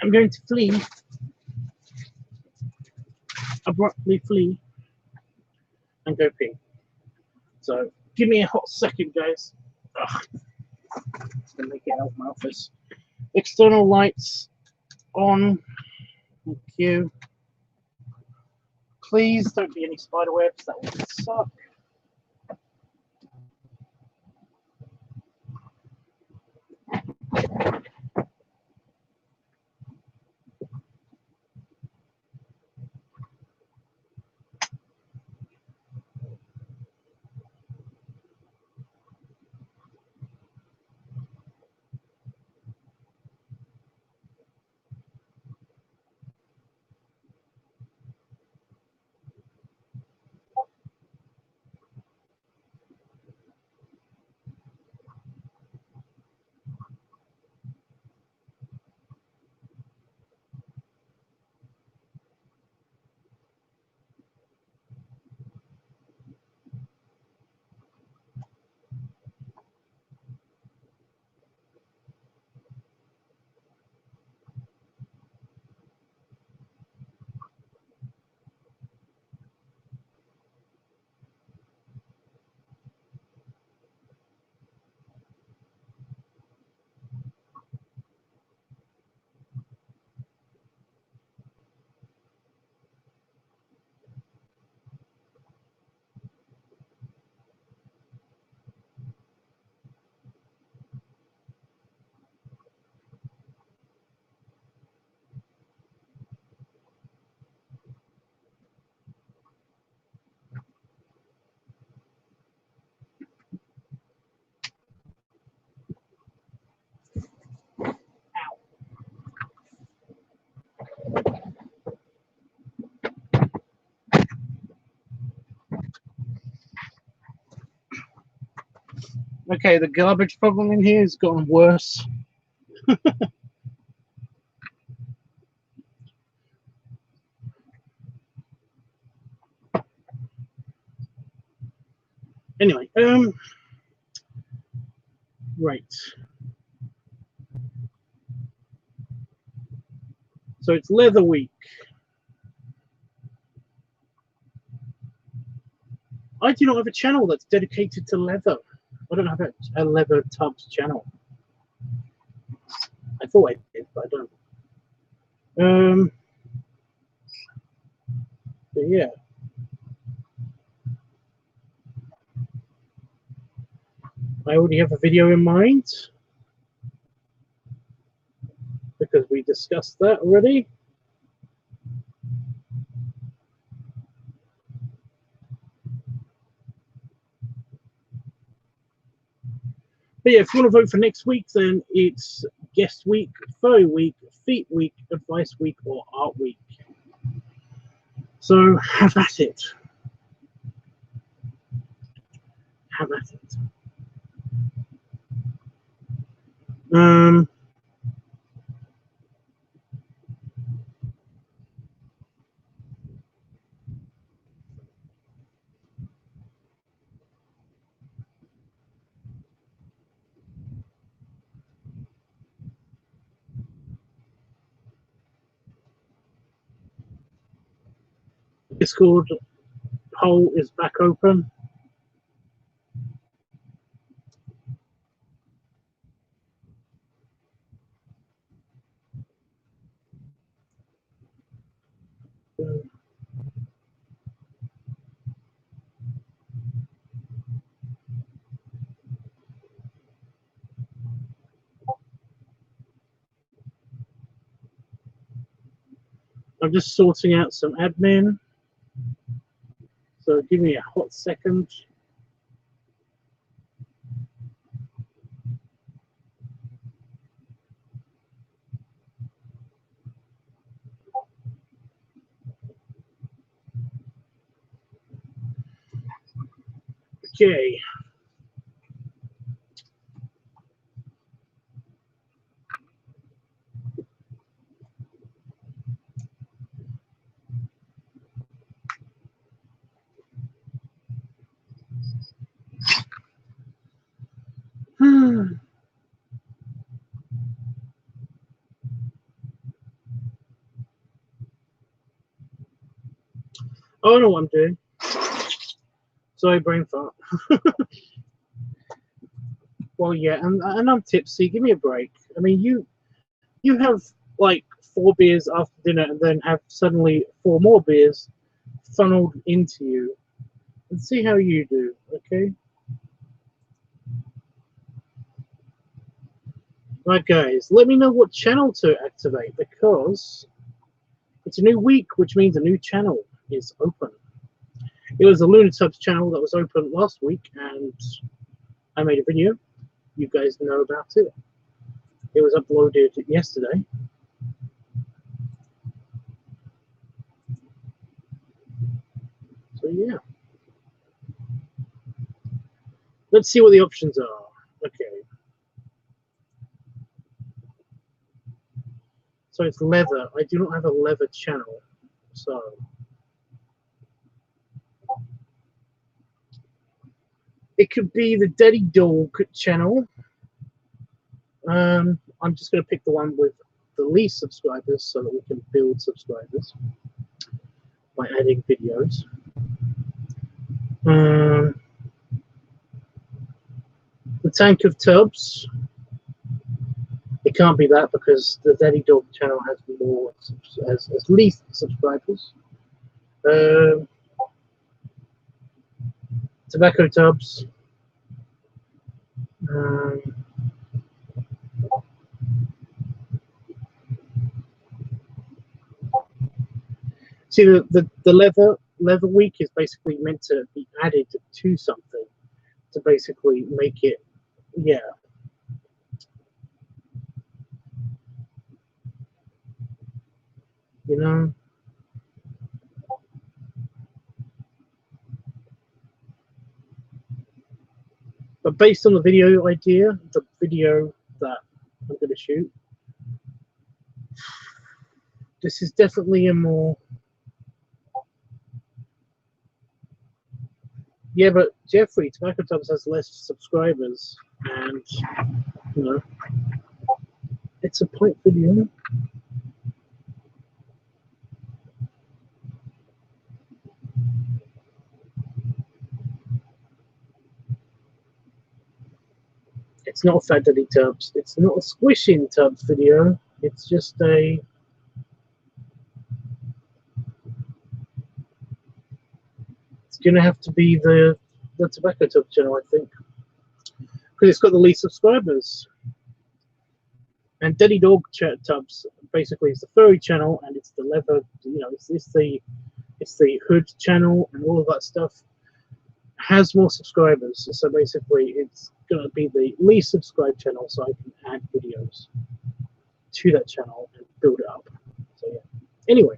I'm going to flee. Abruptly flee and go pee. So give me a hot second, guys. Ugh. Just gonna make it out of my office. External lights on. Thank you. Please don't be any spider webs. That would suck. Okay, the garbage problem in here has gotten worse. Anyway, right. So it's Leather week. I do not have a channel that's dedicated to leather. I don't have a Leather Tubs channel. I thought I did, but I don't. But yeah. I already have a video in mind because we discussed that already. But yeah, if you want to vote for next week, then it's Guest Week, Furry Week, Feet Week, Advice Week, or Art Week. So have at it. Have at it. Discord poll is back open. I'm just sorting out some admin, so give me a hot second. Okay. Oh, I know what I'm doing. Sorry, brain fart. Well, yeah, and I'm tipsy. Give me a break. I mean, you have like 4 beers after dinner and then have suddenly 4 more beers funneled into you. And see how you do, okay? Right, guys, let me know what channel to activate because it's a new week, which means a new channel is open. It was a LiveTUBBs channel that was open last week, and I made a video. You guys know about it. It was uploaded yesterday. So yeah. Let's see what the options are. Okay. So it's leather. I do not have a leather channel. So it could be the Daddy Dog channel. I'm just going to pick the one with the least subscribers so that we can build subscribers by adding videos. The Tank of Tubs. It can't be that because the Daddy Dog channel has more, has least subscribers. Tobacco Tubs. See, the leather week is basically meant to be added to something to basically make it, yeah. You know? But based on the video idea, the video that I'm going to shoot, this is definitely a more... Yeah, but Jeffrey, Tobacco Tubs has less subscribers, and, you know, it's a point video. It's not a Fat Daddy Tubs. It's not a Squishing Tubs video. It's just a... It's going to have to be the Tobacco Tubs channel, I think. Because it's got the least subscribers. And Daddy Dog Tubs basically is the furry channel, and it's the leather, you know, it's the hood channel and all of that stuff. Has more subscribers, so basically it's going to be the least subscribed channel, so I can add videos to that channel and build it up. So yeah. Anyway,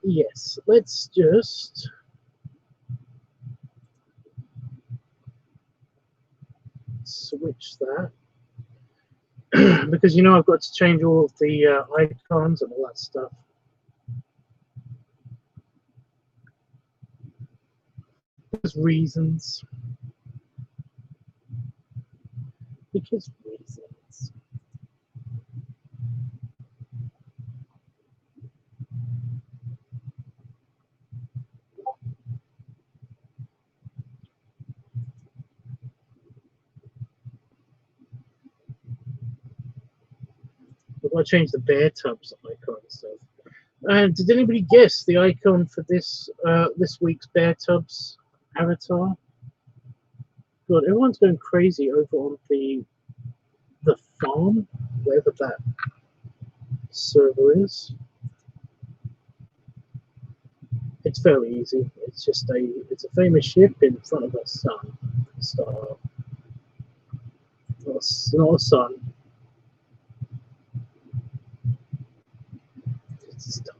yes, let's just switch that because you know I've got to change all of the icons and all that stuff. There's reasons. Because reasons. I changed the bear tubs icon and stuff. And did anybody guess the icon for this this week's bear tubs avatar? God, everyone's going crazy over on the farm, wherever that server is. It's very easy. It's just it's a famous ship in front of a sun star. Not a sun. It's a star.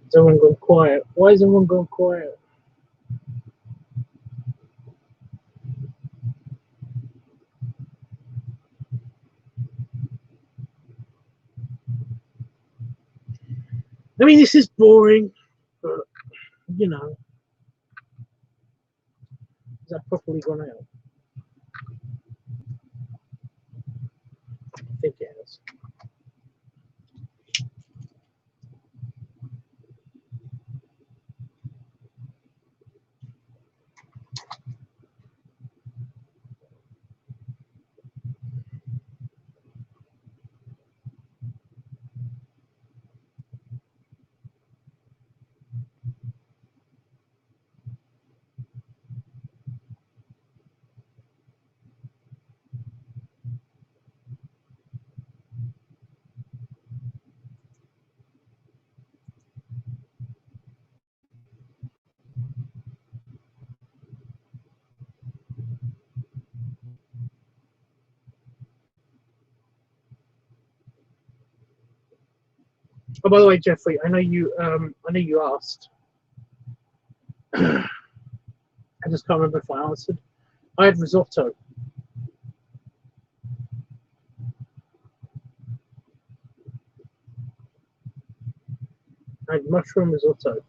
Is everyone gone quiet? Why is everyone gone quiet? I mean, this is boring, but you know, is that properly gone out? I think it has. Oh, by the way, Jeffrey, I know you asked. I just can't remember if I answered. I had risotto. I had mushroom risotto.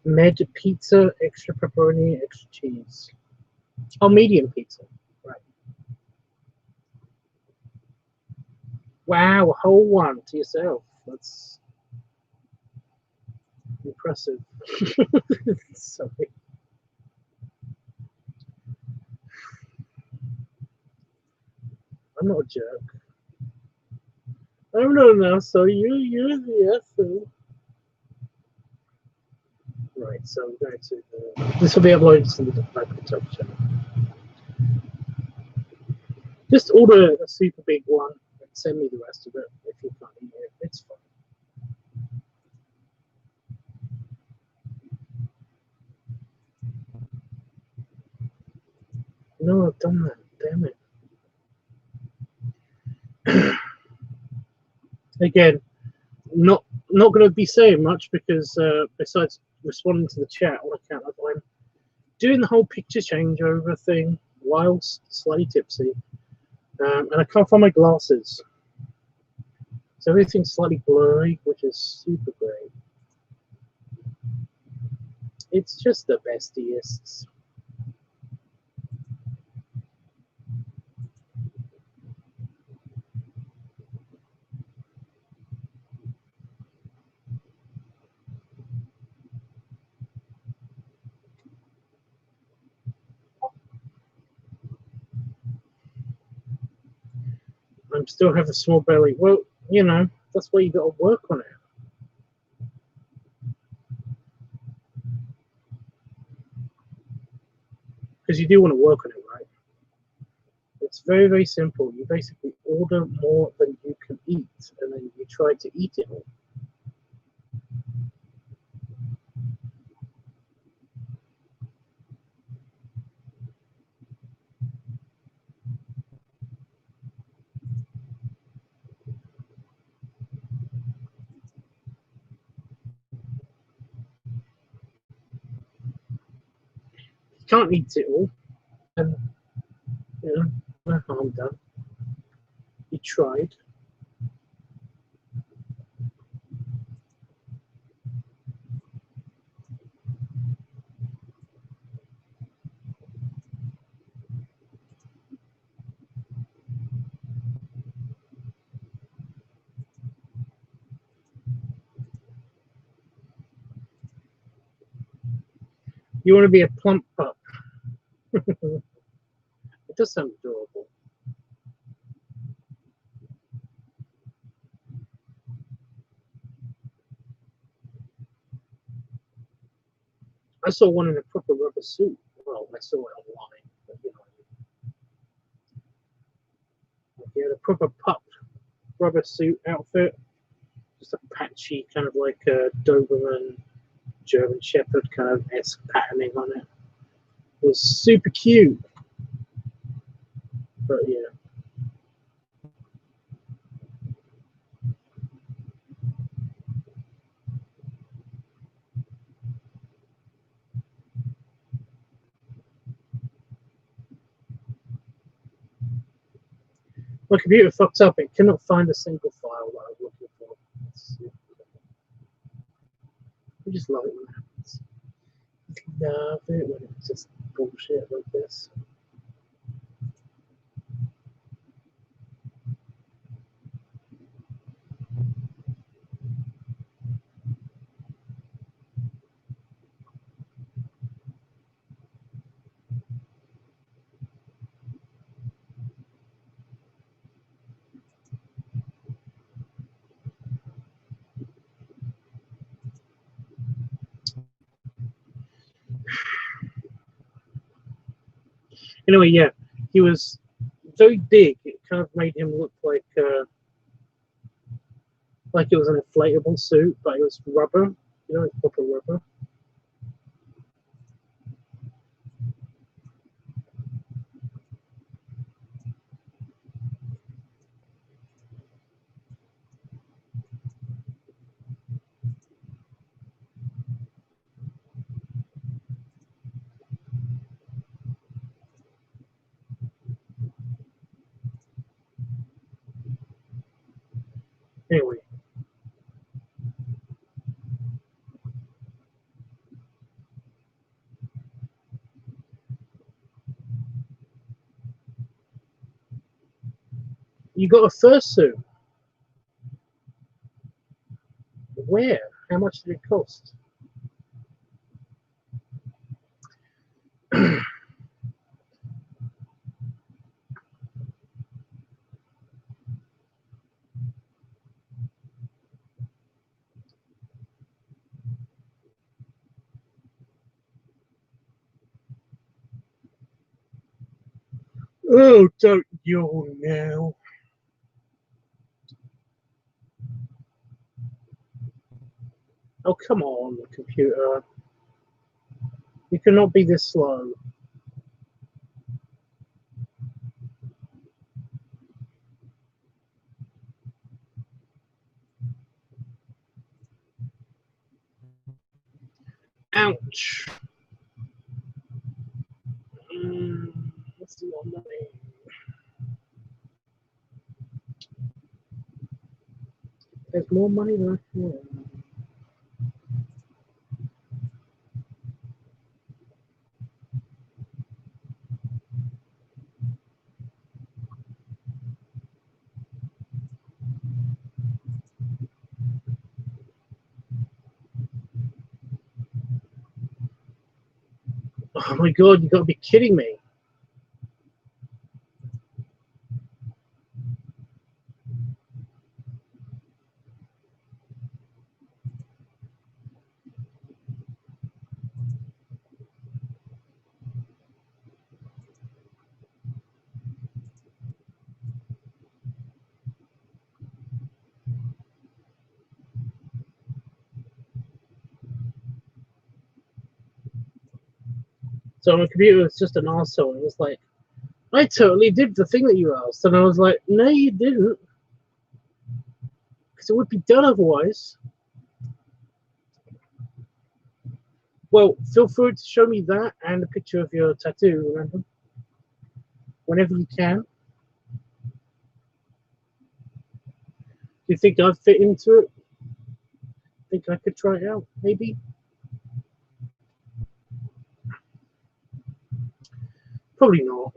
Med pizza, extra pepperoni, extra cheese. Oh, medium pizza. Right. Wow, a whole one to yourself. That's impressive. Sorry. I'm not a jerk. I'm not an asshole. You're the asshole. Right, so I'm going to this will be uploaded to the LiveTUBBS channel. Just order a super big one and send me the rest of it if you can't eat it. It's fine. No, I've done that. Damn it. Again, not going to be saying much because besides responding to the chat on account of I'm doing the whole picture changeover thing whilst slightly tipsy, and I can't find my glasses, so everything's slightly blurry, which is super great. It's just the bestiest. Still have a small belly. Well, you know, that's why you got to work on it. Because you do want to work on it, right? It's very, very simple. You basically order more than you can eat, and then you try to eat it all. You can't eat it all, and you know, no harm done. You tried. You want to be a plump pup. It does sound adorable. I saw one in a proper rubber suit. Well, I saw it online, but you know, he had a proper pup rubber suit outfit, just a patchy kind of like a Doberman German Shepherd kind of esque patterning on it. It was super cute, but yeah. My computer fucked up. It cannot find a single file that I was looking for. I just love it when it happens. Love it when it's just bullshit like this. Anyway, yeah, he was very big. It kind of made him look like it was an inflatable suit, but it was rubber. You know, proper rubber. Anyway, you got a fursuit. Where? How much did it cost? Oh, don't yawn now. Oh, come on, computer. You cannot be this slow. Ouch. Let's see what money. There's more money than I can. Oh my god, you gotta be kidding me. So my computer was just an arsehole. It was like, I totally did the thing that you asked. And I was like, no, you didn't. Because it would be done otherwise. Well, feel free to show me that and a picture of your tattoo, remember? Whenever you can. Do you think I'd fit into it? Think I could try it out, maybe? Probably not.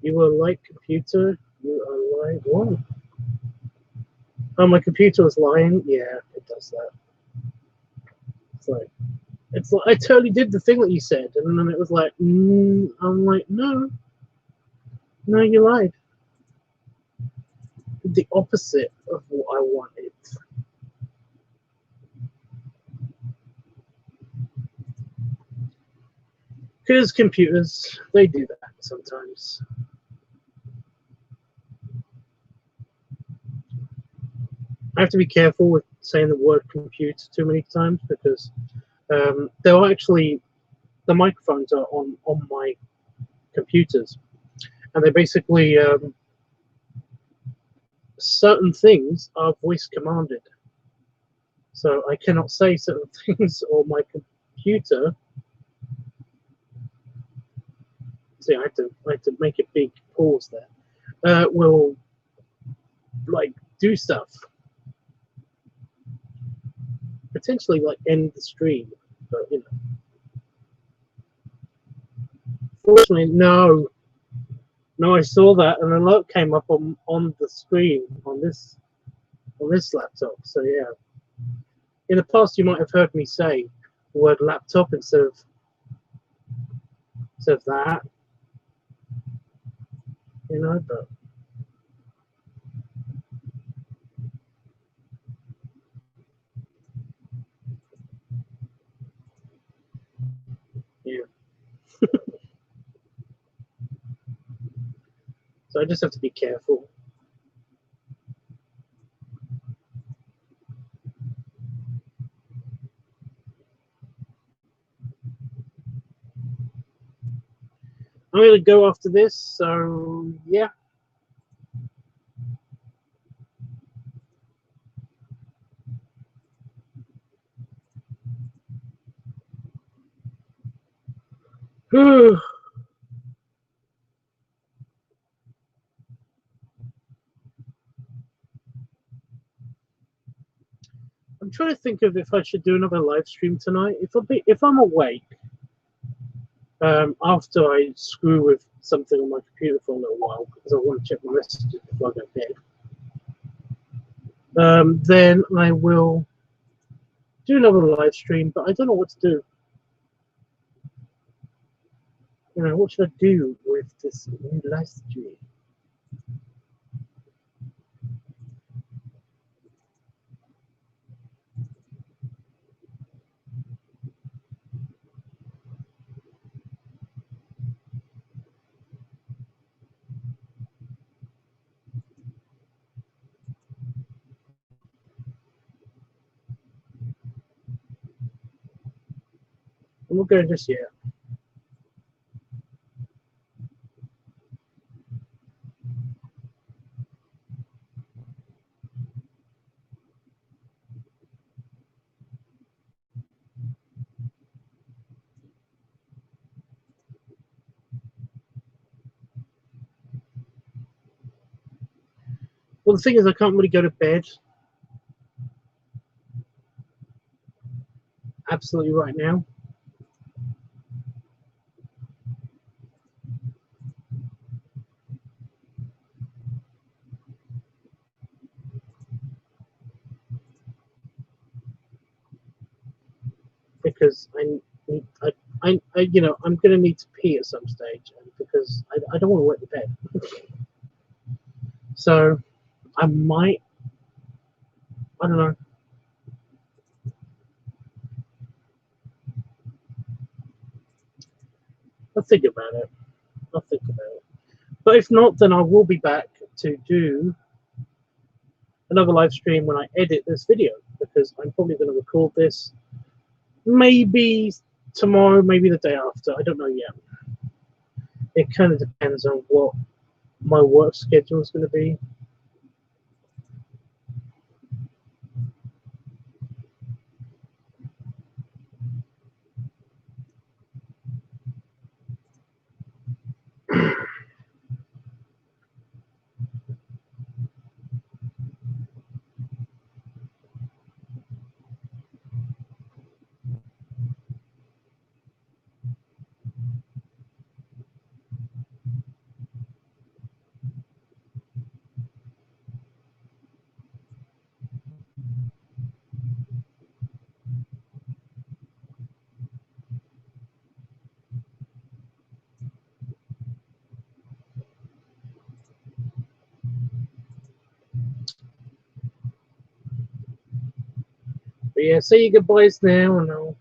You are like computer. You are like what? Oh, my computer was lying. Yeah, it does that. It's like I totally did the thing that you said, and then it was like, I'm like, no, no, you lied. The opposite of what I wanted. Because computers, they do that sometimes. I have to be careful with saying the word computer too many times because there are actually the microphones are on my computers, and they basically certain things are voice commanded. So I cannot say certain things on my computer. See, I have to make a big pause there. Will like do stuff, potentially like end the stream, but you know. Fortunately, no, no, I saw that and an alert came up on the screen on this laptop. So yeah, in the past you might have heard me say the word laptop instead of that, you know, but yeah. So I just have to be careful. I'm gonna go after this, so yeah. I'm trying to think of if I should do another live stream tonight. If I'm awake, after I screw with something on my computer for a little while because I want to check my messages before I go to bed, then I will do another live stream. But I don't know what to do. You know, what should I do with this new live stream? I'm not going just yet. Well, the thing is, I can't really go to bed absolutely right now. because you know, I'm gonna need to pee at some stage, and because I don't want to wet the bed. So I might, I don't know. I'll think about it. I'll think about it. But if not, then I will be back to do another live stream when I edit this video, because I'm probably going to record this maybe tomorrow, maybe the day after. I don't know yet. It kind of depends on what my work schedule is going to be. But yeah, say your goodbyes now, and I'll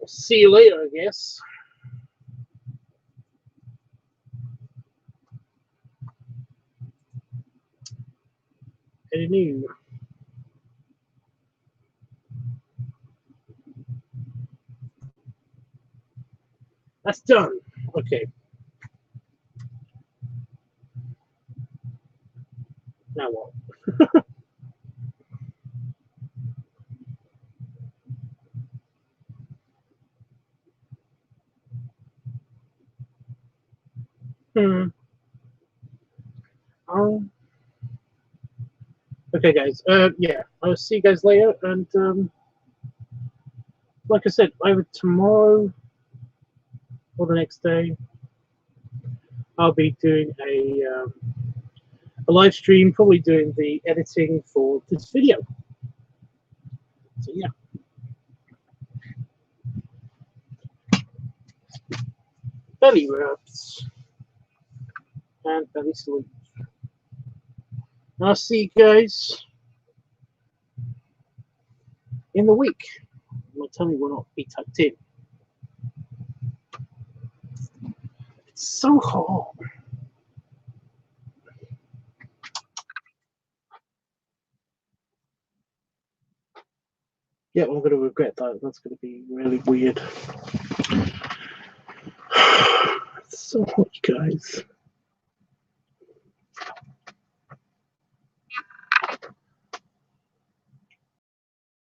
see you later, I guess. Any new? That's done. Okay. Now what? Okay, guys. Yeah, I'll see you guys later. And like I said, either tomorrow or the next day, I'll be doing a live stream, probably doing the editing for this video. So yeah. Belly rubs and belly sleep. I'll see you guys in the week. My tummy will not be tucked in. It's so hot. Yeah, I'm going to regret that. That's going to be really weird. It's so hot, guys.